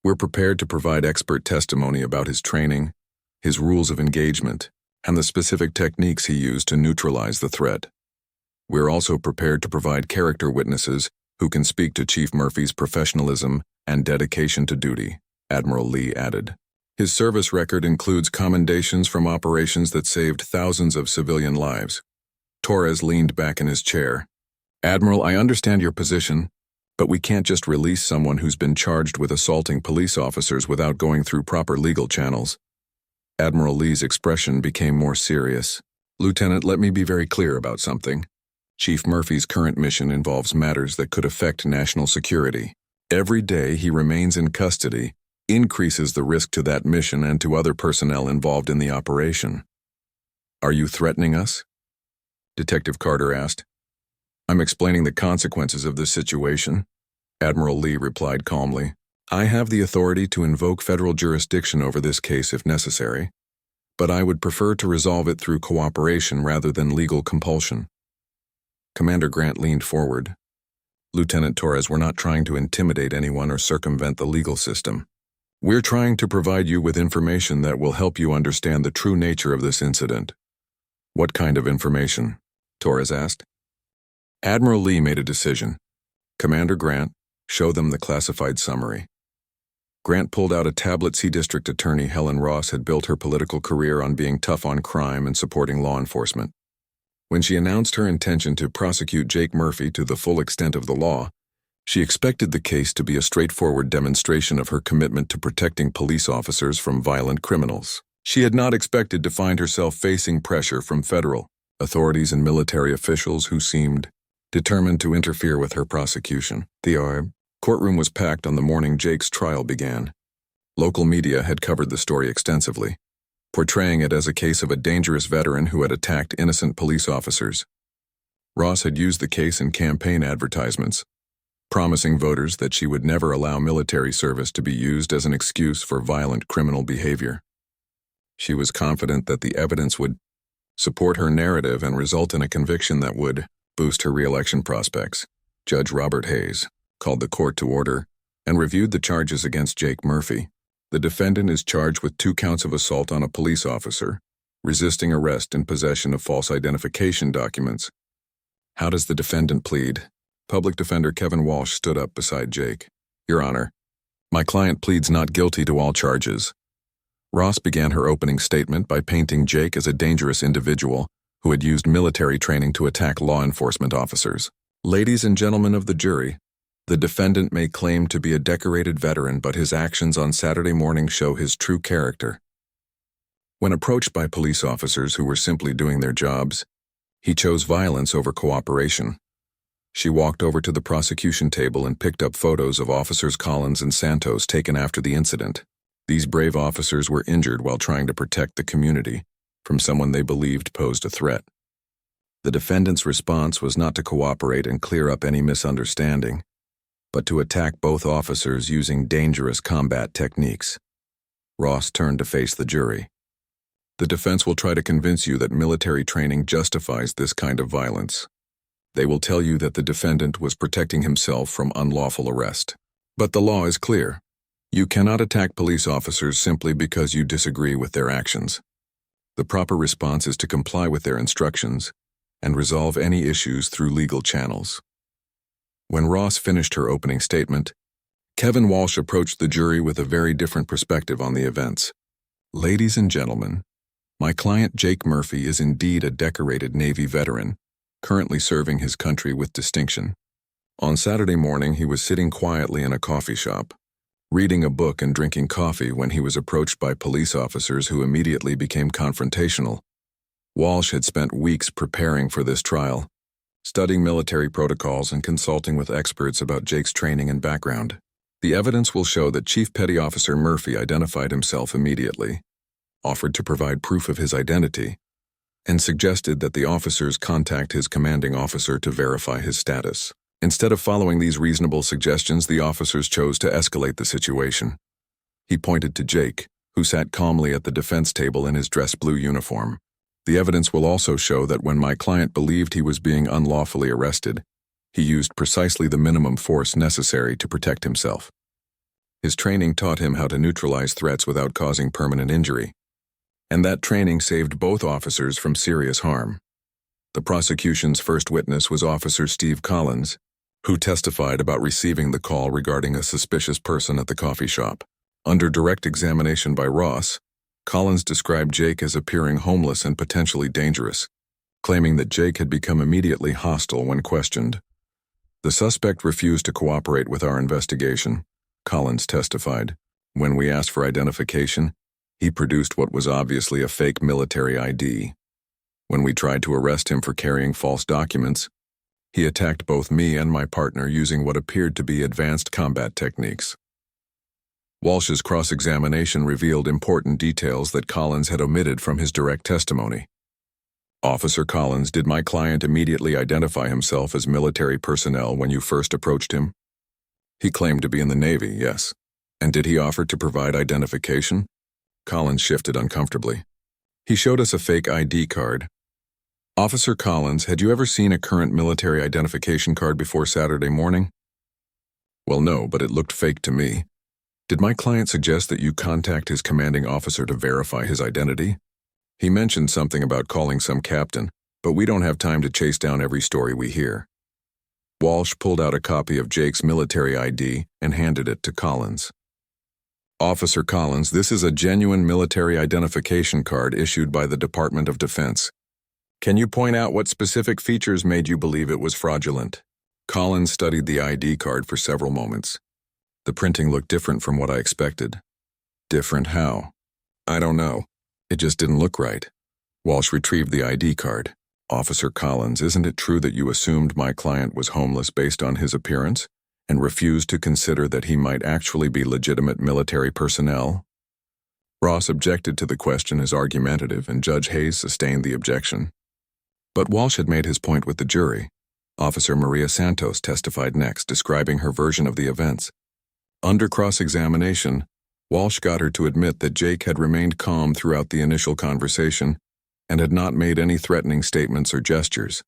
We're prepared to provide expert testimony about his training, his rules of engagement, and the specific techniques he used to neutralize the threat. We're also prepared to provide character witnesses who can speak to Chief Murphy's professionalism and dedication to duty," Admiral Lee added. "His service record includes commendations from operations that saved thousands of civilian lives." Torres leaned back in his chair. "Admiral, I understand your position, but we can't just release someone who's been charged with assaulting police officers without going through proper legal channels." Admiral Lee's expression became more serious. "Lieutenant, let me be very clear about something. Chief Murphy's current mission involves matters that could affect national security. Every day he remains in custody increases the risk to that mission and to other personnel involved in the operation." "Are you threatening us?" Detective Carter asked. "I'm explaining the consequences of this situation," Admiral Lee replied calmly. "I have the authority to invoke federal jurisdiction over this case if necessary, but I would prefer to resolve it through cooperation rather than legal compulsion." Commander Grant leaned forward. "Lieutenant Torres, we're not trying to intimidate anyone or circumvent the legal system. We're trying to provide you with information that will help you understand the true nature of this incident." "What kind of information?" Torres asked. Admiral Lee made a decision. "Commander Grant, show them the classified summary." Grant pulled out a tablet. District Attorney Helen Ross had built her political career on being tough on crime and supporting law enforcement. When she announced her intention to prosecute Jake Murphy to the full extent of the law, she expected the case to be a straightforward demonstration of her commitment to protecting police officers from violent criminals. She had not expected to find herself facing pressure from federal authorities and military officials who seemed determined to interfere with her prosecution. The courtroom was packed on the morning Jake's trial began. Local media had covered the story extensively, portraying it as a case of a dangerous veteran who had attacked innocent police officers. Ross had used the case in campaign advertisements, promising voters that she would never allow military service to be used as an excuse for violent criminal behavior. She was confident that the evidence would support her narrative and result in a conviction that would boost her re-election prospects. Judge Robert Hayes called the court to order and reviewed the charges against Jake Murphy. The defendant is charged with 2 counts of assault on a police officer, resisting arrest and possession of false identification documents. "How does the defendant plead?" Public Defender Kevin Walsh stood up beside Jake. "Your Honor, my client pleads not guilty to all charges." Ross began her opening statement by painting Jake as a dangerous individual who had used military training to attack law enforcement officers. "Ladies and gentlemen of the jury, the defendant may claim to be a decorated veteran, but his actions on Saturday morning show his true character. When approached by police officers who were simply doing their jobs, he chose violence over cooperation." She walked over to the prosecution table and picked up photos of Officers Collins and Santos taken after the incident. These brave officers were injured while trying to protect the community from someone they believed posed a threat. The defendant's response was not to cooperate and clear up any misunderstanding, but to attack both officers using dangerous combat techniques. Ross turned to face the jury. "The defense will try to convince you that military training justifies this kind of violence. They will tell you that the defendant was protecting himself from unlawful arrest. But the law is clear. You cannot attack police officers simply because you disagree with their actions. The proper response is to comply with their instructions and resolve any issues through legal channels." When Ross finished her opening statement, Kevin Walsh approached the jury with a very different perspective on the events. "Ladies and gentlemen, my client Jake Murphy is indeed a decorated Navy veteran, currently serving his country with distinction. On Saturday morning, he was sitting quietly in a coffee shop, reading a book and drinking coffee when he was approached by police officers who immediately became confrontational. Walsh had spent weeks preparing for this trial, studying military protocols and consulting with experts about Jake's training and background. The evidence will show that Chief Petty Officer Murphy identified himself immediately, offered to provide proof of his identity, and suggested that the officers contact his commanding officer to verify his status. Instead of following these reasonable suggestions, the officers chose to escalate the situation. He pointed to Jake, who sat calmly at the defense table in his dress blue uniform. The evidence will also show that when my client believed he was being unlawfully arrested, he used precisely the minimum force necessary to protect himself. His training taught him how to neutralize threats without causing permanent injury, and that training saved both officers from serious harm. The prosecution's first witness was Officer Steve Collins, who testified about receiving the call regarding a suspicious person at the coffee shop. Under direct examination by Ross, Collins described Jake as appearing homeless and potentially dangerous, claiming that Jake had become immediately hostile when questioned. The suspect refused to cooperate with our investigation, Collins testified. When we asked for identification, he produced what was obviously a fake military ID. When we tried to arrest him for carrying false documents, he attacked both me and my partner using what appeared to be advanced combat techniques. Walsh's cross-examination revealed important details that Collins had omitted from his direct testimony. Officer Collins, did my client immediately identify himself as military personnel when you first approached him? He claimed to be in the Navy, yes. And did he offer to provide identification? Collins shifted uncomfortably. He showed us a fake ID card. Officer Collins, had you ever seen a current military identification card before Saturday morning? Well, no, but it looked fake to me. Did my client suggest that you contact his commanding officer to verify his identity? He mentioned something about calling some captain, but we don't have time to chase down every story we hear. Walsh pulled out a copy of Jake's military ID and handed it to Collins. Officer Collins, this is a genuine military identification card issued by the Department of Defense. Can you point out what specific features made you believe it was fraudulent? Collins studied the ID card for several moments. The printing looked different from what I expected. Different how? I don't know. It just didn't look right. Walsh retrieved the ID card. Officer Collins, isn't it true that you assumed my client was homeless based on his appearance and refused to consider that he might actually be legitimate military personnel? Ross objected to the question as argumentative, and Judge Hayes sustained the objection. But Walsh had made his point with the jury. Officer Maria Santos testified next, describing her version of the events. Under cross-examination, Walsh got her to admit that Jake had remained calm throughout the initial conversation and had not made any threatening statements or gestures.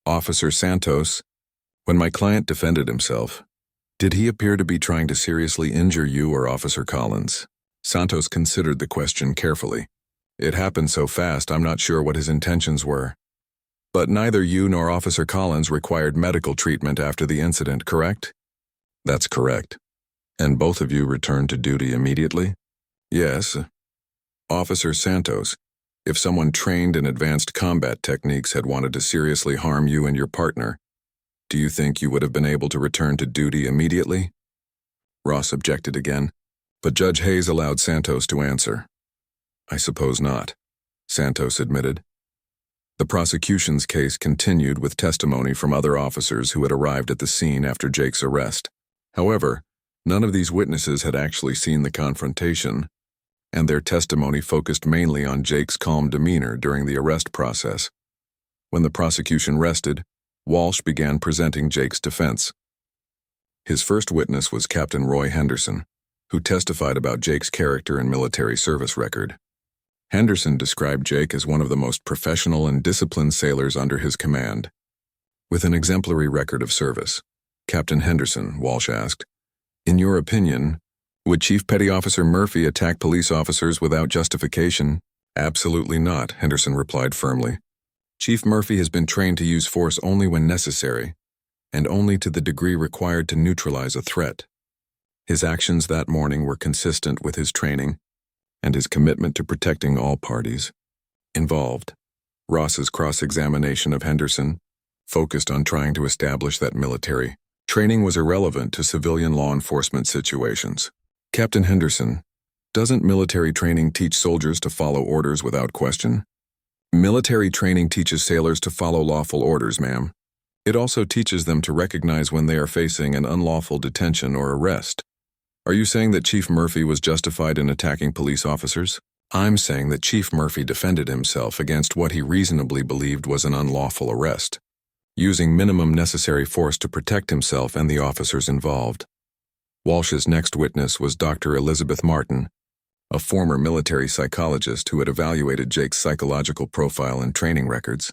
Officer Santos, when my client defended himself, did he appear to be trying to seriously injure you or Officer Collins? Santos considered the question carefully. It happened so fast, I'm not sure what his intentions were. But neither you nor Officer Collins required medical treatment after the incident, correct? That's correct. And both of you returned to duty immediately? Yes. Officer Santos, if someone trained in advanced combat techniques had wanted to seriously harm you and your partner, do you think you would have been able to return to duty immediately? Ross objected again, but Judge Hayes allowed Santos to answer. I suppose not, Santos admitted. The prosecution's case continued with testimony from other officers who had arrived at the scene after Jake's arrest. However, none of these witnesses had actually seen the confrontation, and their testimony focused mainly on Jake's calm demeanor during the arrest process. When the prosecution rested, Walsh began presenting Jake's defense. His first witness was Captain Roy Henderson, who testified about Jake's character and military service record. Henderson described Jake as one of the most professional and disciplined sailors under his command. With an exemplary record of service, Captain Henderson, Walsh asked, in your opinion, would Chief Petty Officer Murphy attack police officers without justification? Absolutely not, Henderson replied firmly. Chief Murphy has been trained to use force only when necessary, and only to the degree required to neutralize a threat. His actions that morning were consistent with his training and his commitment to protecting all parties involved. Ross's cross-examination of Henderson focused on trying to establish that military Training was irrelevant to civilian law enforcement situations. Captain Henderson, doesn't military training teach soldiers to follow orders without question? Military training teaches sailors to follow lawful orders, ma'am. It also teaches them to recognize when they are facing an unlawful detention or arrest. Are you saying that Chief Murphy was justified in attacking police officers? I'm saying that Chief Murphy defended himself against what he reasonably believed was an unlawful arrest, using minimum necessary force to protect himself and the officers involved. Walsh's next witness was Dr. Elizabeth Martin, a former military psychologist who had evaluated Jake's psychological profile and training records.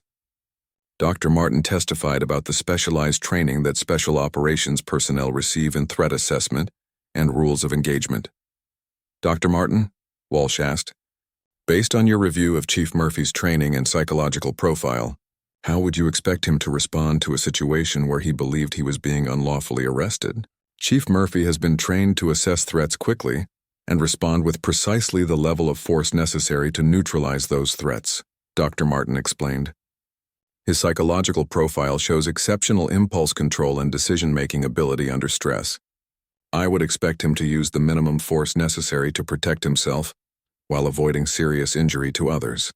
Dr. Martin testified about the specialized training that special operations personnel receive in threat assessment and rules of engagement. Dr. Martin, Walsh asked, based on your review of Chief Murphy's training and psychological profile, how would you expect him to respond to a situation where he believed he was being unlawfully arrested? Chief Murphy has been trained to assess threats quickly and respond with precisely the level of force necessary to neutralize those threats, Dr. Martin explained. His psychological profile shows exceptional impulse control and decision-making ability under stress. I would expect him to use the minimum force necessary to protect himself while avoiding serious injury to others.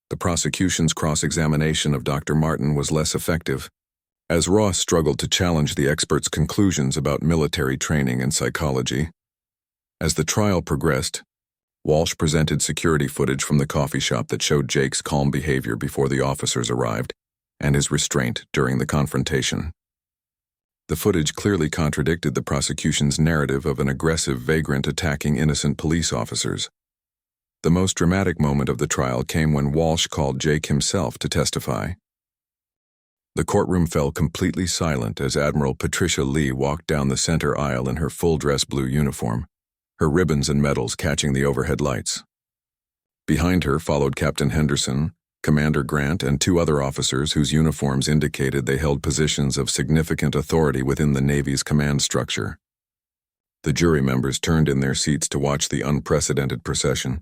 The prosecution's cross-examination of Dr. Martin was less effective, as Ross struggled to challenge the expert's conclusions about military training and psychology. As the trial progressed, Walsh presented security footage from the coffee shop that showed Jake's calm behavior before the officers arrived and his restraint during the confrontation. The footage clearly contradicted the prosecution's narrative of an aggressive vagrant attacking innocent police officers. The most dramatic moment of the trial came when Walsh called Jake himself to testify. The courtroom fell completely silent as Admiral Patricia Lee walked down the center aisle in her full-dress blue uniform, her ribbons and medals catching the overhead lights. Behind her followed Captain Henderson, Commander Grant, and two other officers whose uniforms indicated they held positions of significant authority within the Navy's command structure. The jury members turned in their seats to watch the unprecedented procession,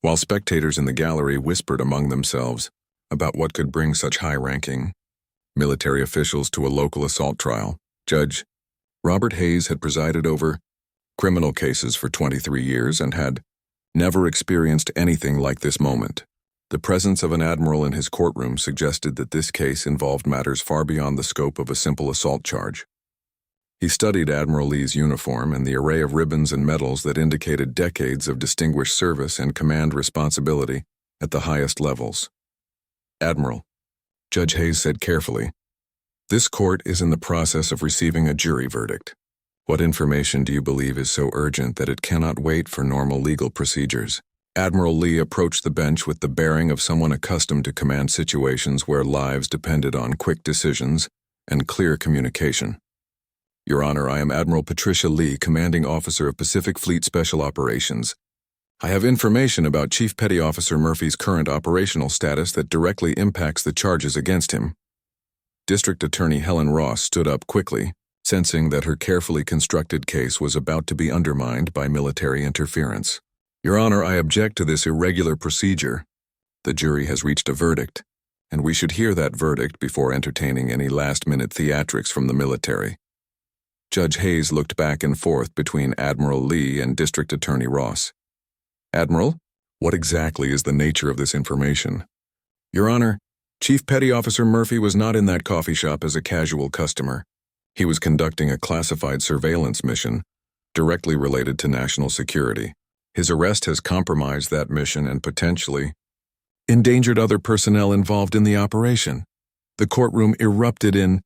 while spectators in the gallery whispered among themselves about what could bring such high-ranking military officials to a local assault trial. Judge Robert Hayes had presided over criminal cases for 23 years and had never experienced anything like this moment. The presence of an admiral in his courtroom suggested that this case involved matters far beyond the scope of a simple assault charge. He studied Admiral Lee's uniform and the array of ribbons and medals that indicated decades of distinguished service and command responsibility at the highest levels. Admiral, Judge Hayes said carefully, this court is in the process of receiving a jury verdict. What information do you believe is so urgent that it cannot wait for normal legal procedures? Admiral Lee approached the bench with the bearing of someone accustomed to command situations where lives depended on quick decisions and clear communication. Your Honor, I am Admiral Patricia Lee, Commanding Officer of Pacific Fleet Special Operations. I have information about Chief Petty Officer Murphy's current operational status that directly impacts the charges against him. District Attorney Helen Ross stood up quickly, sensing that her carefully constructed case was about to be undermined by military interference. Your Honor, I object to this irregular procedure. The jury has reached a verdict, and we should hear that verdict before entertaining any last-minute theatrics from the military. Judge Hayes looked back and forth between Admiral Lee and District Attorney Ross. Admiral, what exactly is the nature of this information? Your Honor, Chief Petty Officer Murphy was not in that coffee shop as a casual customer. He was conducting a classified surveillance mission directly related to national security. His arrest has compromised that mission and potentially endangered other personnel involved in the operation. The courtroom erupted in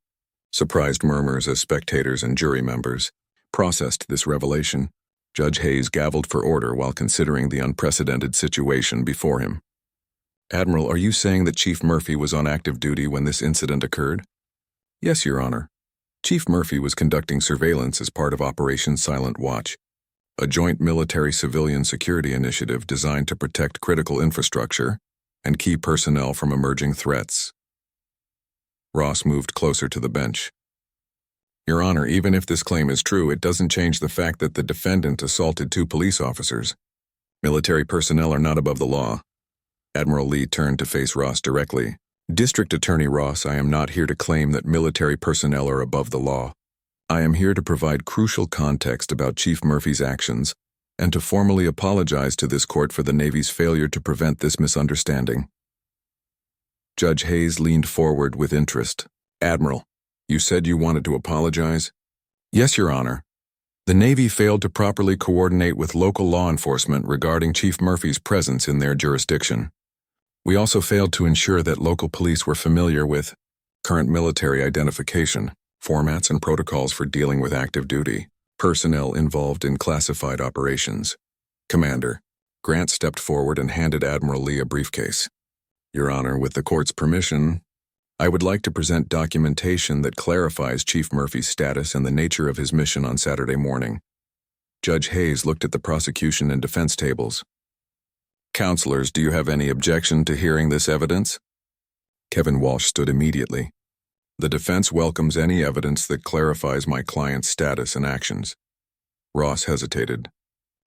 surprised murmurs as spectators and jury members processed this revelation. Judge Hayes gavelled for order while considering the unprecedented situation before him. Admiral, are you saying that Chief Murphy was on active duty when this incident occurred? Yes, Your Honor. Chief Murphy was conducting surveillance as part of Operation Silent Watch, a joint military-civilian security initiative designed to protect critical infrastructure and key personnel from emerging threats. Ross moved closer to the bench. Your Honor, even if this claim is true, it doesn't change the fact that the defendant assaulted two police officers. Military personnel are not above the law. Admiral Lee turned to face Ross directly. District Attorney Ross, I am not here to claim that military personnel are above the law. I am here to provide crucial context about Chief Murphy's actions and to formally apologize to this court for the Navy's failure to prevent this misunderstanding. Judge Hayes leaned forward with interest. Admiral, you said you wanted to apologize? Yes, Your Honor. The Navy failed to properly coordinate with local law enforcement regarding Chief Murphy's presence in their jurisdiction. We also failed to ensure that local police were familiar with current military identification, formats and protocols for dealing with active duty personnel involved in classified operations. Commander, Grant stepped forward and handed Admiral Lee a briefcase. Your Honor, with the court's permission, I would like to present documentation that clarifies Chief Murphy's status and the nature of his mission on Saturday morning. Judge Hayes looked at the prosecution and defense tables. Counselors, do you have any objection to hearing this evidence? Kevin Walsh stood immediately. The defense welcomes any evidence that clarifies my client's status and actions. Ross hesitated,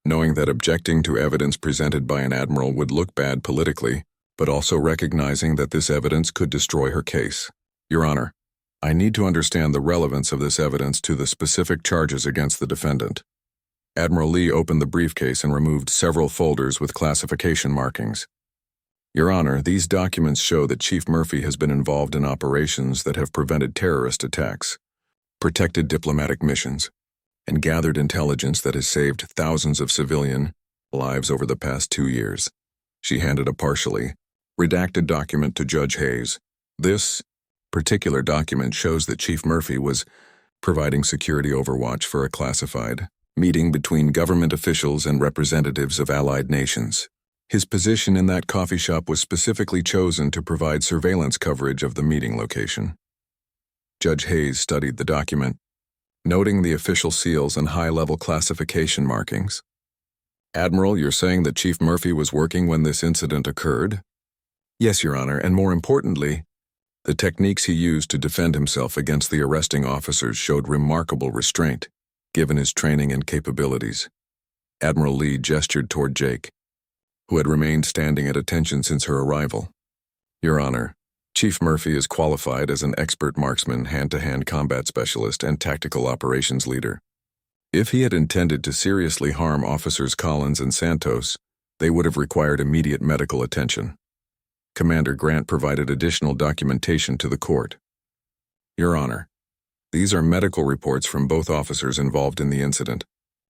knowing that objecting to evidence presented by an admiral would look bad politically, but also recognizing that this evidence could destroy her case. Your Honor, I need to understand the relevance of this evidence to the specific charges against the defendant. Admiral Lee opened the briefcase and removed several folders with classification markings. Your Honor, these documents show that Chief Murphy has been involved in operations that have prevented terrorist attacks, protected diplomatic missions, and gathered intelligence that has saved thousands of civilian lives over the past 2 years. She handed a partially redacted document to Judge Hayes. This particular document shows that Chief Murphy was providing security overwatch for a classified meeting between government officials and representatives of allied nations. His position in that coffee shop was specifically chosen to provide surveillance coverage of the meeting location. Judge Hayes studied the document, noting the official seals and high-level classification markings. Admiral, you're saying that Chief Murphy was working when this incident occurred? Yes, Your Honor, and more importantly, the techniques he used to defend himself against the arresting officers showed remarkable restraint, given his training and capabilities. Admiral Lee gestured toward Jake, who had remained standing at attention since her arrival. Your Honor, Chief Murphy is qualified as an expert marksman, hand-to-hand combat specialist, and tactical operations leader. If he had intended to seriously harm Officers Collins and Santos, they would have required immediate medical attention. Commander Grant provided additional documentation to the court. Your Honor, these are medical reports from both officers involved in the incident.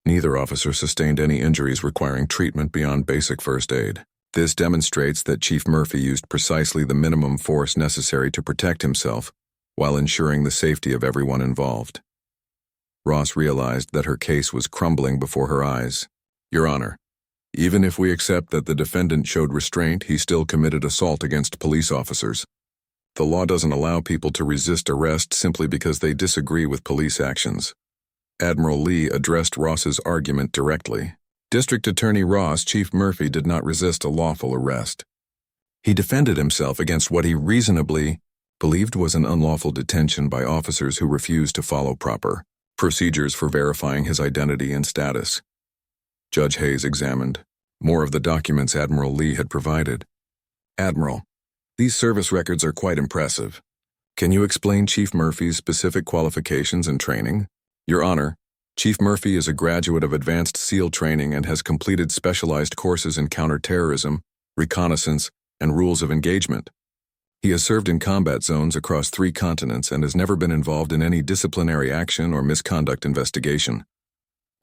Neither officer sustained any injuries requiring treatment beyond basic first aid. This demonstrates that Chief Murphy used precisely the minimum force necessary to protect himself while ensuring the safety of everyone involved. Ross realized that her case was crumbling before her eyes. Your Honor, even if we accept that the defendant showed restraint, he still committed assault against police officers. The law doesn't allow people to resist arrest simply because they disagree with police actions. Admiral Lee addressed Ross's argument directly. District Attorney Ross, Chief Murphy did not resist a lawful arrest. He defended himself against what he reasonably believed was an unlawful detention by officers who refused to follow proper procedures for verifying his identity and status. Judge Hayes examined more of the documents Admiral Lee had provided. Admiral, these service records are quite impressive. Can you explain Chief Murphy's specific qualifications and training? Your Honor, Chief Murphy is a graduate of advanced SEAL training and has completed specialized courses in counterterrorism, reconnaissance, and rules of engagement. He has served in combat zones across 3 continents and has never been involved in any disciplinary action or misconduct investigation.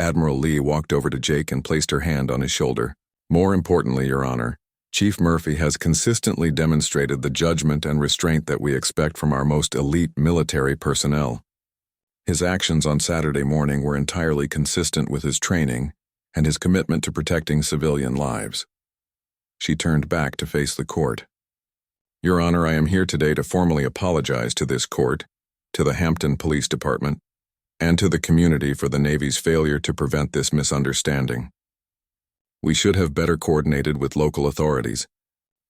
Admiral Lee walked over to Jake and placed her hand on his shoulder. More importantly, Your Honor, Chief Murphy has consistently demonstrated the judgment and restraint that we expect from our most elite military personnel. His actions on Saturday morning were entirely consistent with his training and his commitment to protecting civilian lives. She turned back to face the court. Your Honor, I am here today to formally apologize to this court, to the Hampton Police Department, and to the community for the Navy's failure to prevent this misunderstanding. We should have better coordinated with local authorities,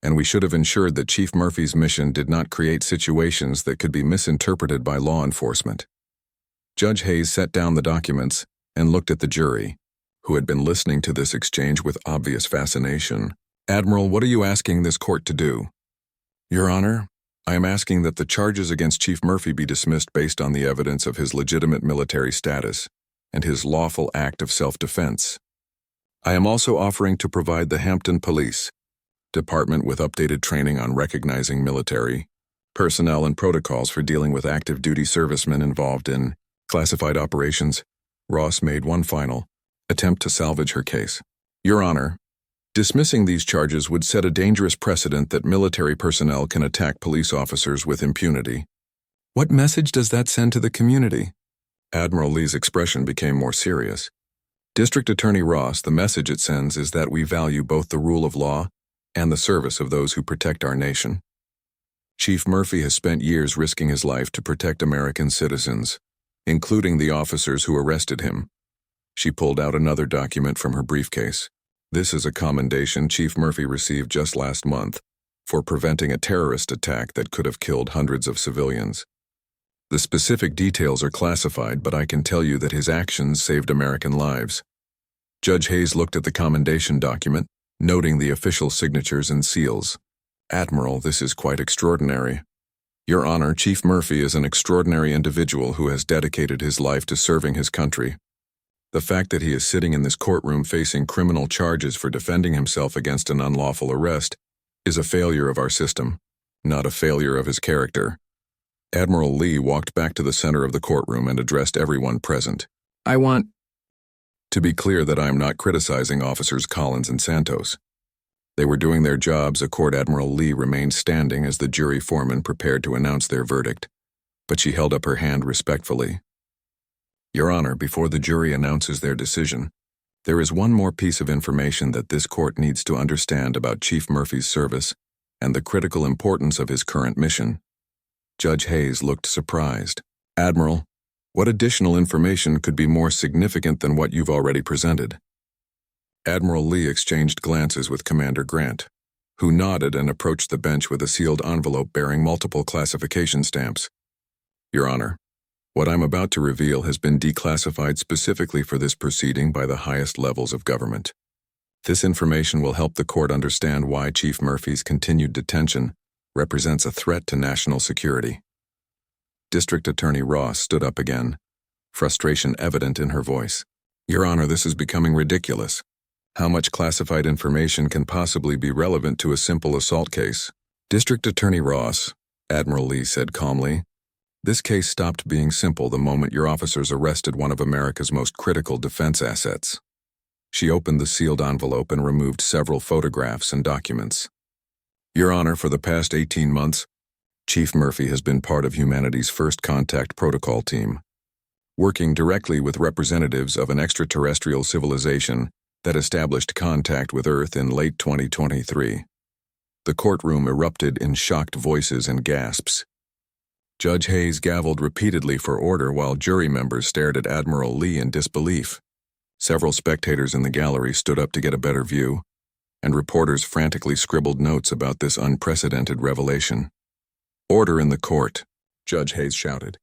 and we should have ensured that Chief Murphy's mission did not create situations that could be misinterpreted by law enforcement. Judge Hayes set down the documents and looked at the jury, who had been listening to this exchange with obvious fascination. Admiral, what are you asking this court to do? Your Honor, I am asking that the charges against Chief Murphy be dismissed based on the evidence of his legitimate military status and his lawful act of self-defense. I am also offering to provide the Hampton Police Department with updated training on recognizing military personnel and protocols for dealing with active duty servicemen involved in classified operations. Ross made one final attempt to salvage her case. Your Honor, dismissing these charges would set a dangerous precedent that military personnel can attack police officers with impunity. What message does that send to the community? Admiral Lee's expression became more serious. District Attorney Ross, the message it sends is that we value both the rule of law and the service of those who protect our nation. Chief Murphy has spent years risking his life to protect American citizens, including the officers who arrested him. She pulled out another document from her briefcase. This is a commendation Chief Murphy received just last month for preventing a terrorist attack that could have killed hundreds of civilians. The specific details are classified, but I can tell you that his actions saved American lives. Judge Hayes looked at the commendation document, noting the official signatures and seals. Admiral, this is quite extraordinary. Your Honor, Chief Murphy is an extraordinary individual who has dedicated his life to serving his country. The fact that he is sitting in this courtroom facing criminal charges for defending himself against an unlawful arrest is a failure of our system, not a failure of his character. Admiral Lee walked back to the center of the courtroom and addressed everyone present. I want to be clear that I am not criticizing Officers Collins and Santos. They were doing their jobs. Admiral Lee remained standing as the jury foreman prepared to announce their verdict, but she held up her hand respectfully. Your Honor, before the jury announces their decision, there is one more piece of information that this court needs to understand about Chief Murphy's service and the critical importance of his current mission. Judge Hayes looked surprised. Admiral, what additional information could be more significant than what you've already presented? Admiral Lee exchanged glances with Commander Grant, who nodded and approached the bench with a sealed envelope bearing multiple classification stamps. Your Honor, what I'm about to reveal has been declassified specifically for this proceeding by the highest levels of government. This information will help the court understand why Chief Murphy's continued detention represents a threat to national security. District Attorney Ross stood up again, frustration evident in her voice. Your Honor, this is becoming ridiculous. How much classified information can possibly be relevant to a simple assault case? District Attorney Ross, Admiral Lee said calmly, this case stopped being simple the moment your officers arrested one of America's most critical defense assets. She opened the sealed envelope and removed several photographs and documents. Your Honor, for the past 18 months, Chief Murphy has been part of humanity's first contact protocol team, working directly with representatives of an extraterrestrial civilization that established contact with Earth in late 2023. The courtroom erupted in shocked voices and gasps. Judge Hayes gavelled repeatedly for order while jury members stared at Admiral Lee in disbelief. Several spectators in the gallery stood up to get a better view, and reporters frantically scribbled notes about this unprecedented revelation. Order in the court, Judge Hayes shouted.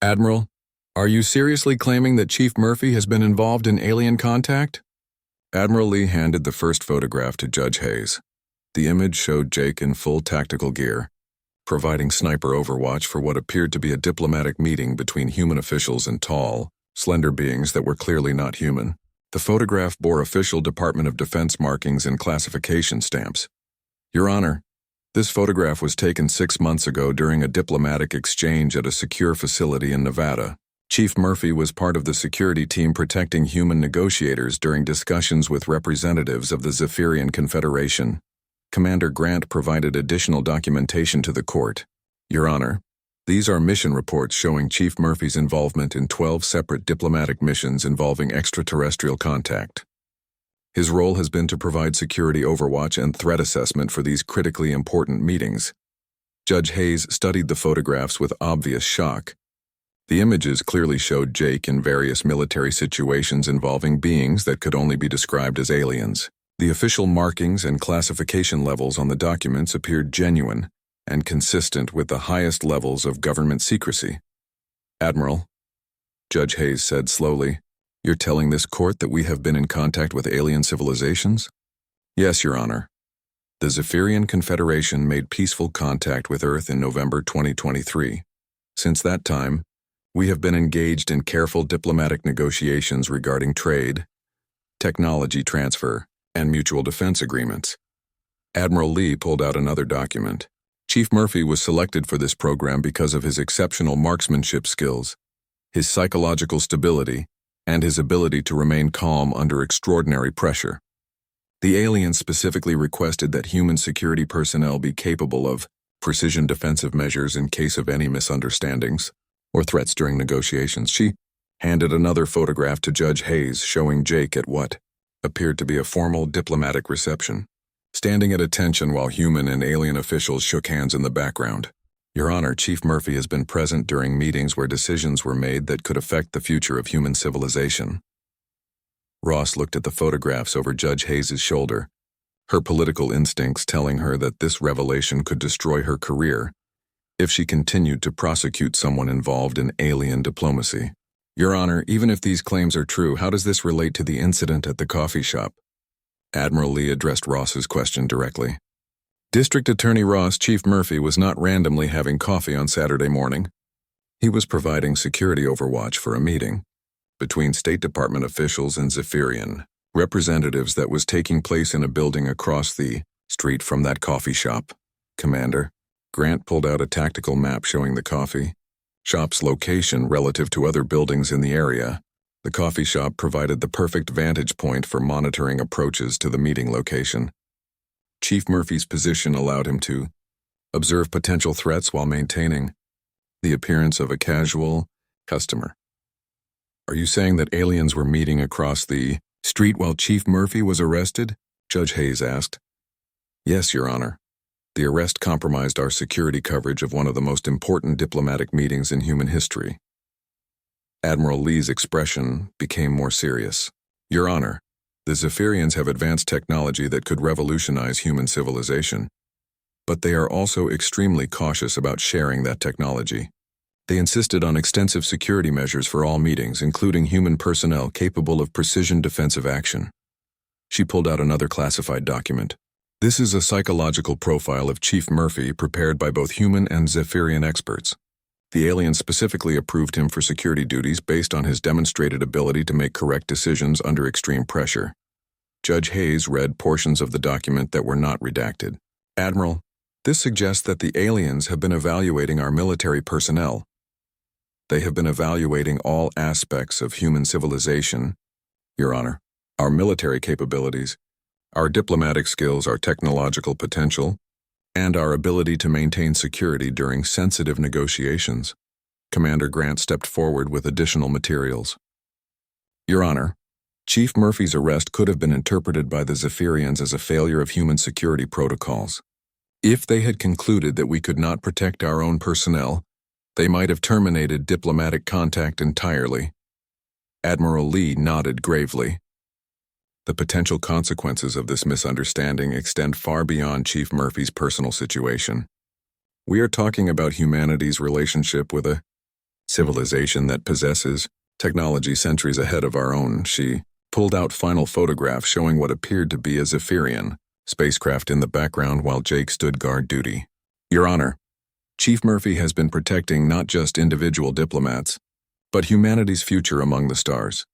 Admiral, are you seriously claiming that Chief Murphy has been involved in alien contact? Admiral Lee handed the first photograph to Judge Hayes. The image showed Jake in full tactical gear, providing sniper overwatch for what appeared to be a diplomatic meeting between human officials and tall, slender beings that were clearly not human. The photograph bore official Department of Defense markings and classification stamps. Your Honor, this photograph was taken 6 months ago during a diplomatic exchange at a secure facility in Nevada. Chief Murphy was part of the security team protecting human negotiators during discussions with representatives of the Zephyrian Confederation. Commander Grant provided additional documentation to the court. Your Honor, these are mission reports showing Chief Murphy's involvement in 12 separate diplomatic missions involving extraterrestrial contact. His role has been to provide security overwatch and threat assessment for these critically important meetings. Judge Hayes studied the photographs with obvious shock. The images clearly showed Jake in various military situations involving beings that could only be described as aliens. The official markings and classification levels on the documents appeared genuine and consistent with the highest levels of government secrecy. Admiral, Judge Hayes said slowly, you're telling this court that we have been in contact with alien civilizations? Yes, Your Honor. The Zephyrian Confederation made peaceful contact with Earth in November 2023. Since that time, we have been engaged in careful diplomatic negotiations regarding trade, technology transfer, and mutual defense agreements. Admiral Lee pulled out another document. Chief Murphy was selected for this program because of his exceptional marksmanship skills, his psychological stability, and his ability to remain calm under extraordinary pressure. The aliens specifically requested that human security personnel be capable of precision defensive measures in case of any misunderstandings or threats during negotiations. She handed another photograph to Judge Hayes showing Jake at what appeared to be a formal diplomatic reception, standing at attention while human and alien officials shook hands in the background. Your Honor, Chief Murphy has been present during meetings where decisions were made that could affect the future of human civilization. Ross looked at the photographs over Judge Hayes' shoulder, her political instincts telling her that this revelation could destroy her career if she continued to prosecute someone involved in alien diplomacy. Your Honor, even if these claims are true, how does this relate to the incident at the coffee shop? Admiral Lee addressed Ross's question directly. District Attorney Ross, Chief Murphy was not randomly having coffee on Saturday morning. He was providing security overwatch for a meeting between State Department officials and Zephyrian representatives that was taking place in a building across the street from that coffee shop. Commander, Grant pulled out a tactical map showing the coffee shop's location relative to other buildings in the area. The coffee shop provided the perfect vantage point for monitoring approaches to the meeting location. Chief Murphy's position allowed him to observe potential threats while maintaining the appearance of a casual customer. Are you saying that aliens were meeting across the street while Chief Murphy was arrested? Judge Hayes asked. Yes, Your Honor. The arrest compromised our security coverage of one of the most important diplomatic meetings in human history. Admiral Lee's expression became more serious. Your Honor, the Zephyrians have advanced technology that could revolutionize human civilization, but they are also extremely cautious about sharing that technology. They insisted on extensive security measures for all meetings, including human personnel capable of precision defensive action. She pulled out another classified document. This is a psychological profile of Chief Murphy prepared by both human and Zephyrian experts. The aliens specifically approved him for security duties based on his demonstrated ability to make correct decisions under extreme pressure. Judge Hayes read portions of the document that were not redacted. Admiral, this suggests that the aliens have been evaluating our military personnel. They have been evaluating all aspects of human civilization, Your Honor, our military capabilities, our diplomatic skills, our technological potential, and our ability to maintain security during sensitive negotiations. Commander Grant stepped forward with additional materials. Your Honor, Chief Murphy's arrest could have been interpreted by the Zephyrians as a failure of human security protocols. If they had concluded that we could not protect our own personnel, they might have terminated diplomatic contact entirely. Admiral Lee nodded gravely. The potential consequences of this misunderstanding extend far beyond Chief Murphy's personal situation. We are talking about humanity's relationship with a civilization that possesses technology centuries ahead of our own. She pulled out final photographs showing what appeared to be a Zephyrian spacecraft in the background while Jake stood guard duty. Your Honor, Chief Murphy has been protecting not just individual diplomats, but humanity's future among the stars.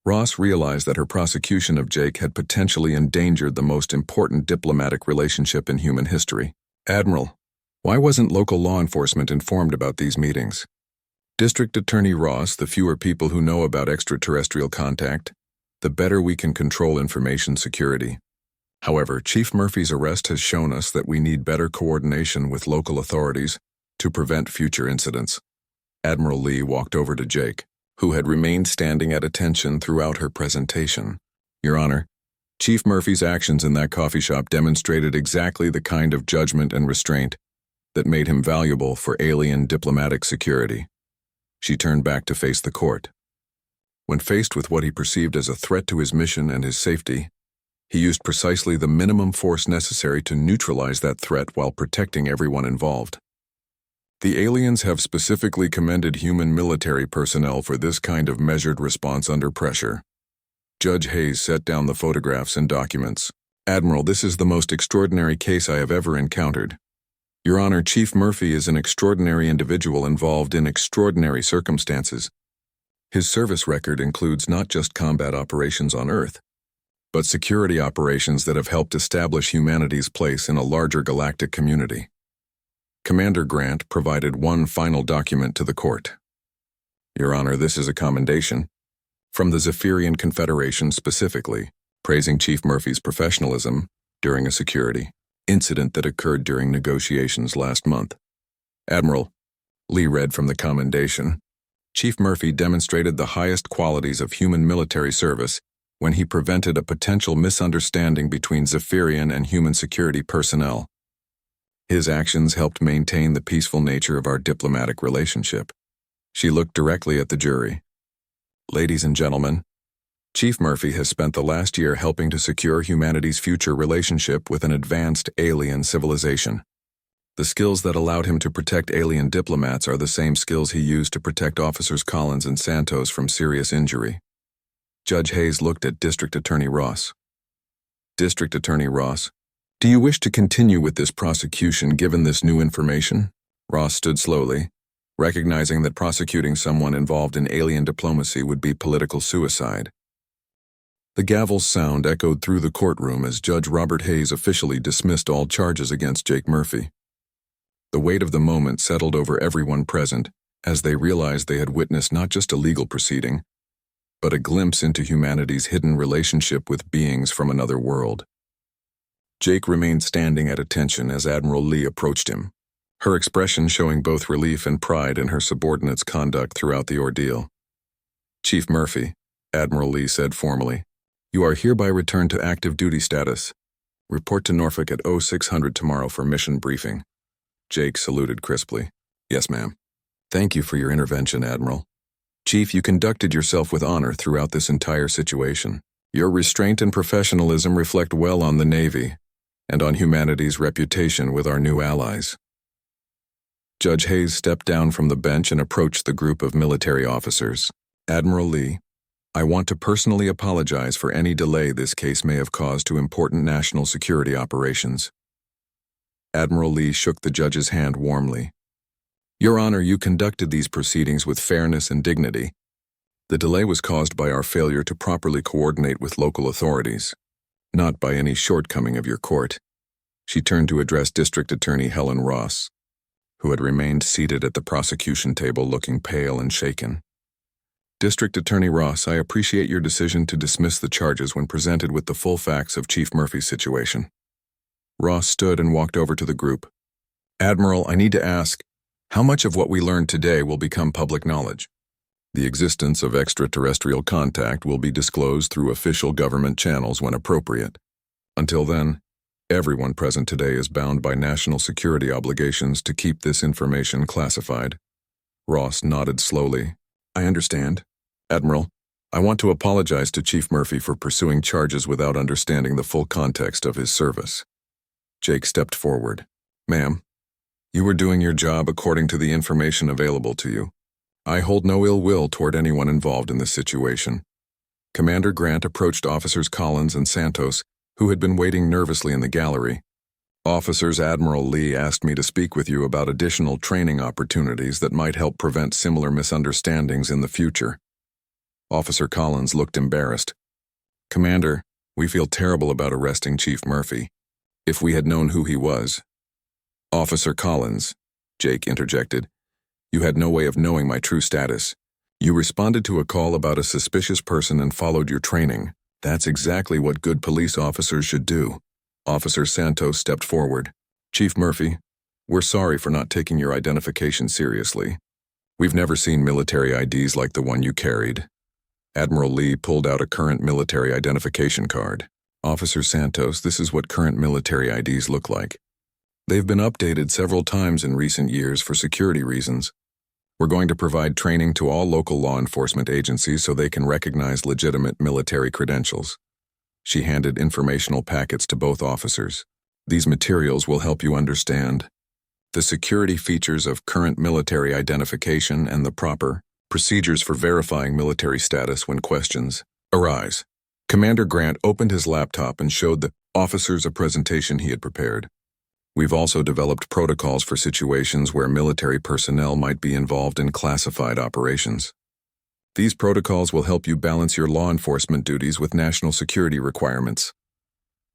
Ross realized that her prosecution of Jake had potentially endangered the most important diplomatic relationship in human history. Admiral, why wasn't local law enforcement informed about these meetings? District Attorney Ross, the fewer people who know about extraterrestrial contact, the better we can control information security. However, Chief Murphy's arrest has shown us that we need better coordination with local authorities to prevent future incidents. Admiral Lee walked over to Jake, who had remained standing at attention throughout her presentation. Your Honor, Chief Murphy's actions in that coffee shop demonstrated exactly the kind of judgment and restraint that made him valuable for alien diplomatic security. She turned back to face the court. When faced with what he perceived as a threat to his mission and his safety, he used precisely the minimum force necessary to neutralize that threat while protecting everyone involved. The aliens have specifically commended human military personnel for this kind of measured response under pressure. Judge Hayes set down the photographs and documents. Admiral, this is the most extraordinary case I have ever encountered. Your Honor, Chief Murphy is an extraordinary individual involved in extraordinary circumstances. His service record includes not just combat operations on Earth, but security operations that have helped establish humanity's place in a larger galactic community. Commander Grant provided one final document to the court. Your Honor, this is a commendation from the Zephyrian Confederation specifically, praising Chief Murphy's professionalism during a security incident that occurred during negotiations last month. Admiral, Lee read from the commendation, Chief Murphy demonstrated the highest qualities of human military service when he prevented a potential misunderstanding between Zephyrian and human security personnel. His actions helped maintain the peaceful nature of our diplomatic relationship. She looked directly at the jury. Ladies and gentlemen, Chief Murphy has spent the last year helping to secure humanity's future relationship with an advanced alien civilization. The skills that allowed him to protect alien diplomats are the same skills he used to protect Officers Collins and Santos from serious injury. Judge Hayes looked at District Attorney Ross. District Attorney Ross, do you wish to continue with this prosecution given this new information? Ross stood slowly, recognizing that prosecuting someone involved in alien diplomacy would be political suicide. The gavel's sound echoed through the courtroom as Judge Robert Hayes officially dismissed all charges against Jake Murphy. The weight of the moment settled over everyone present as they realized they had witnessed not just a legal proceeding, but a glimpse into humanity's hidden relationship with beings from another world. Jake remained standing at attention as Admiral Lee approached him, her expression showing both relief and pride in her subordinate's conduct throughout the ordeal. Chief Murphy, Admiral Lee said formally, you are hereby returned to active duty status. Report to Norfolk at 0600 tomorrow for mission briefing. Jake saluted crisply. Yes, ma'am. Thank you for your intervention, Admiral. Chief, you conducted yourself with honor throughout this entire situation. Your restraint and professionalism reflect well on the Navy and on humanity's reputation with our new allies. Judge Hayes stepped down from the bench and approached the group of military officers. Admiral Lee, I want to personally apologize for any delay this case may have caused to important national security operations. Admiral Lee shook the judge's hand warmly. Your Honor, you conducted these proceedings with fairness and dignity. The delay was caused by our failure to properly coordinate with local authorities, not by any shortcoming of your court. She turned to address District Attorney Helen Ross, who had remained seated at the prosecution table looking pale and shaken. District Attorney Ross, I appreciate your decision to dismiss the charges when presented with the full facts of Chief Murphy's situation. Ross stood and walked over to the group. Admiral, I need to ask, how much of what we learned today will become public knowledge? The existence of extraterrestrial contact will be disclosed through official government channels when appropriate. Until then, everyone present today is bound by national security obligations to keep this information classified. Ross nodded slowly. I understand. Admiral, I want to apologize to Chief Murphy for pursuing charges without understanding the full context of his service. Jake stepped forward. Ma'am, you were doing your job according to the information available to you. I hold no ill will toward anyone involved in this situation. Commander Grant approached Officers Collins and Santos, who had been waiting nervously in the gallery. Officers Admiral Lee asked me to speak with you about additional training opportunities that might help prevent similar misunderstandings in the future. Officer Collins looked embarrassed. Commander, we feel terrible about arresting Chief Murphy. If we had known who he was. Officer Collins, Jake interjected, you had no way of knowing my true status. You responded to a call about a suspicious person and followed your training. That's exactly what good police officers should do. Officer Santos stepped forward. Chief Murphy, we're sorry for not taking your identification seriously. We've never seen military IDs like the one you carried. Admiral Lee pulled out a current military identification card. Officer Santos, this is what current military IDs look like. They've been updated several times in recent years for security reasons. We're going to provide training to all local law enforcement agencies so they can recognize legitimate military credentials. She handed informational packets to both officers. These materials will help you understand the security features of current military identification and the proper procedures for verifying military status when questions arise. Commander Grant opened his laptop and showed the officers a presentation he had prepared. We've also developed protocols for situations where military personnel might be involved in classified operations. These protocols will help you balance your law enforcement duties with national security requirements.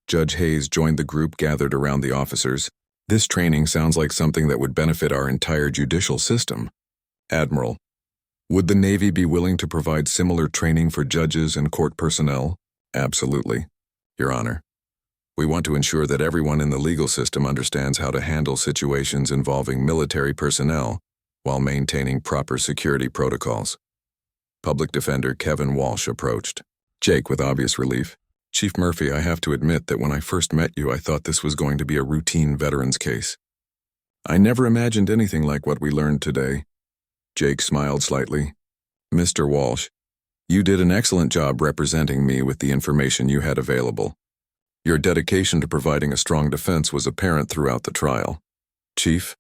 Judge Hayes joined the group gathered around the officers. This training sounds like something that would benefit our entire judicial system. Admiral, would the Navy be willing to provide similar training for judges and court personnel? Absolutely, Your Honor. We want to ensure that everyone in the legal system understands how to handle situations involving military personnel while maintaining proper security protocols. Public Defender Kevin Walsh approached. Jake, with obvious relief. Chief Murphy, I have to admit that when I first met you, I thought this was going to be a routine veterans case. I never imagined anything like what we learned today. Jake smiled slightly. Mr. Walsh, you did an excellent job representing me with the information you had available. Your dedication to providing a strong defense was apparent throughout the trial. Chief,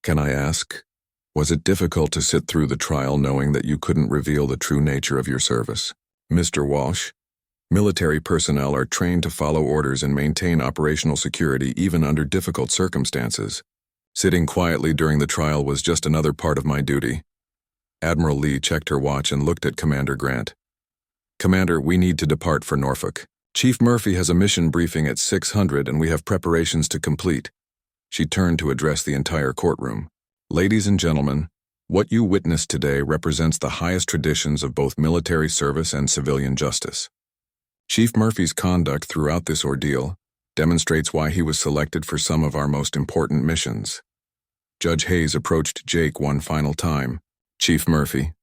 can I ask, was it difficult to sit through the trial knowing that you couldn't reveal the true nature of your service? Mr. Walsh, military personnel are trained to follow orders and maintain operational security even under difficult circumstances. Sitting quietly during the trial was just another part of my duty. Admiral Lee checked her watch and looked at Commander Grant. Commander, we need to depart for Norfolk. Chief Murphy has a mission briefing at 600 and we have preparations to complete. She turned to address the entire courtroom. Ladies and gentlemen, what you witnessed today represents the highest traditions of both military service and civilian justice. Chief Murphy's conduct throughout this ordeal demonstrates why he was selected for some of our most important missions. Judge Hayes approached Jake one final time. Chief Murphy,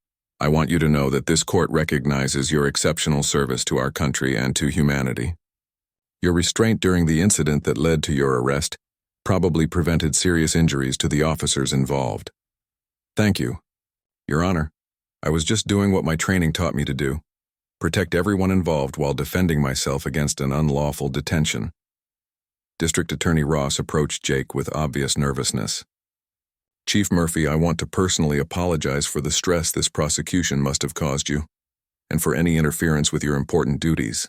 I want you to know that this court recognizes your exceptional service to our country and to humanity. Your restraint during the incident that led to your arrest probably prevented serious injuries to the officers involved. Thank you, Your Honor. I was just doing what my training taught me to do. Protect everyone involved while defending myself against an unlawful detention. District Attorney Ross approached Jake with obvious nervousness. Chief Murphy, I want to personally apologize for the stress this prosecution must have caused you, and for any interference with your important duties.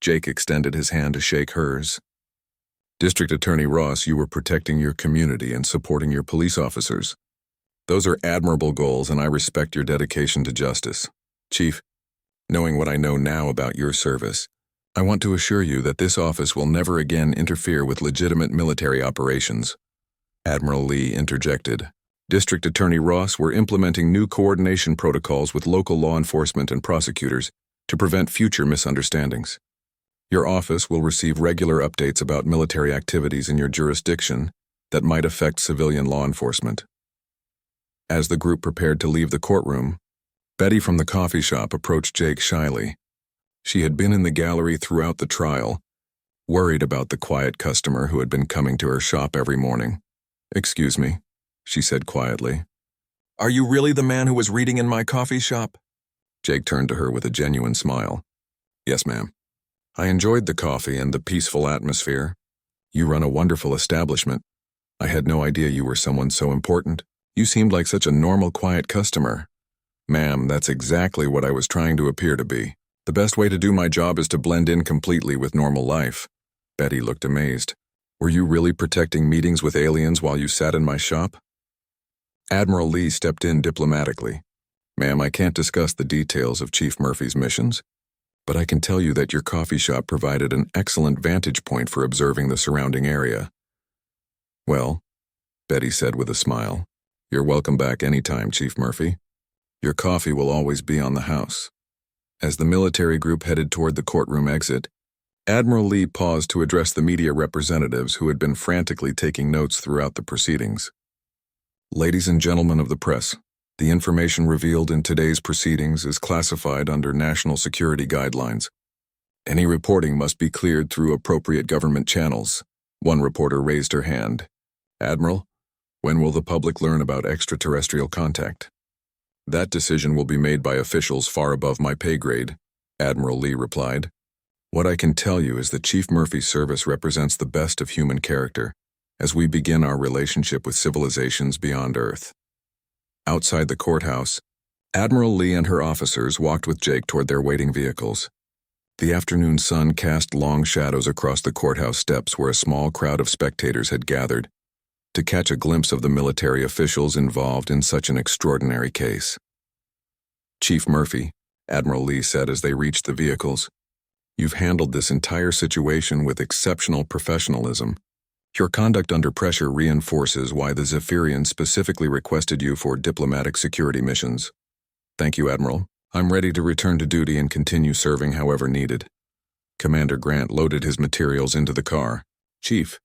Jake extended his hand to shake hers. District Attorney Ross, you were protecting your community and supporting your police officers. Those are admirable goals, and I respect your dedication to justice. Chief, knowing what I know now about your service, I want to assure you that this office will never again interfere with legitimate military operations. Admiral Lee interjected. District Attorney Ross, we're implementing new coordination protocols with local law enforcement and prosecutors to prevent future misunderstandings. Your office will receive regular updates about military activities in your jurisdiction that might affect civilian law enforcement. As the group prepared to leave the courtroom, Betty from the coffee shop approached Jake shyly. She had been in the gallery throughout the trial, worried about the quiet customer who had been coming to her shop every morning. Excuse me, she said quietly. Are you really the man who was reading in my coffee shop? Jake turned to her with a genuine smile. Yes, ma'am. I enjoyed the coffee and the peaceful atmosphere. You run a wonderful establishment. I had no idea you were someone so important. You seemed like such a normal, quiet customer. Ma'am, that's exactly what I was trying to appear to be. The best way to do my job is to blend in completely with normal life. Betty looked amazed. Were you really protecting meetings with aliens while you sat in my shop? Admiral Lee stepped in diplomatically. Ma'am, I can't discuss the details of Chief Murphy's missions, but I can tell you that your coffee shop provided an excellent vantage point for observing the surrounding area. Well, Betty said with a smile, you're welcome back anytime, Chief Murphy. Your coffee will always be on the house. As the military group headed toward the courtroom exit, Admiral Lee paused to address the media representatives who had been frantically taking notes throughout the proceedings. Ladies and gentlemen of the press, the information revealed in today's proceedings is classified under national security guidelines. Any reporting must be cleared through appropriate government channels. One reporter raised her hand. Admiral, when will the public learn about extraterrestrial contact? That decision will be made by officials far above my pay grade, Admiral Lee replied. What I can tell you is that Chief Murphy's service represents the best of human character as we begin our relationship with civilizations beyond Earth. Outside the courthouse, Admiral Lee and her officers walked with Jake toward their waiting vehicles. The afternoon sun cast long shadows across the courthouse steps where a small crowd of spectators had gathered to catch a glimpse of the military officials involved in such an extraordinary case. Chief Murphy, Admiral Lee said as they reached the vehicles, "You've handled this entire situation with exceptional professionalism. Your conduct under pressure reinforces why the Zephyrians specifically requested you for diplomatic security missions. Thank you, Admiral. I'm ready to return to duty and continue serving however needed." Commander Grant loaded his materials into the car. "Chief,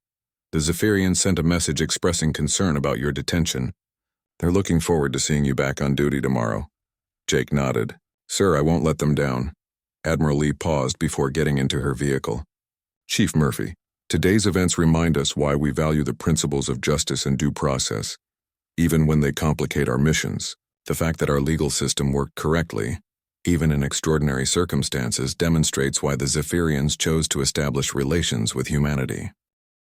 the Zephyrians sent a message expressing concern about your detention. They're looking forward to seeing you back on duty tomorrow." Jake nodded. "Sir, I won't let them down." Admiral Lee paused before getting into her vehicle. "Chief Murphy, today's events remind us why we value the principles of justice and due process, even when they complicate our missions. The fact that our legal system worked correctly, even in extraordinary circumstances, demonstrates why the Zephyrians chose to establish relations with humanity."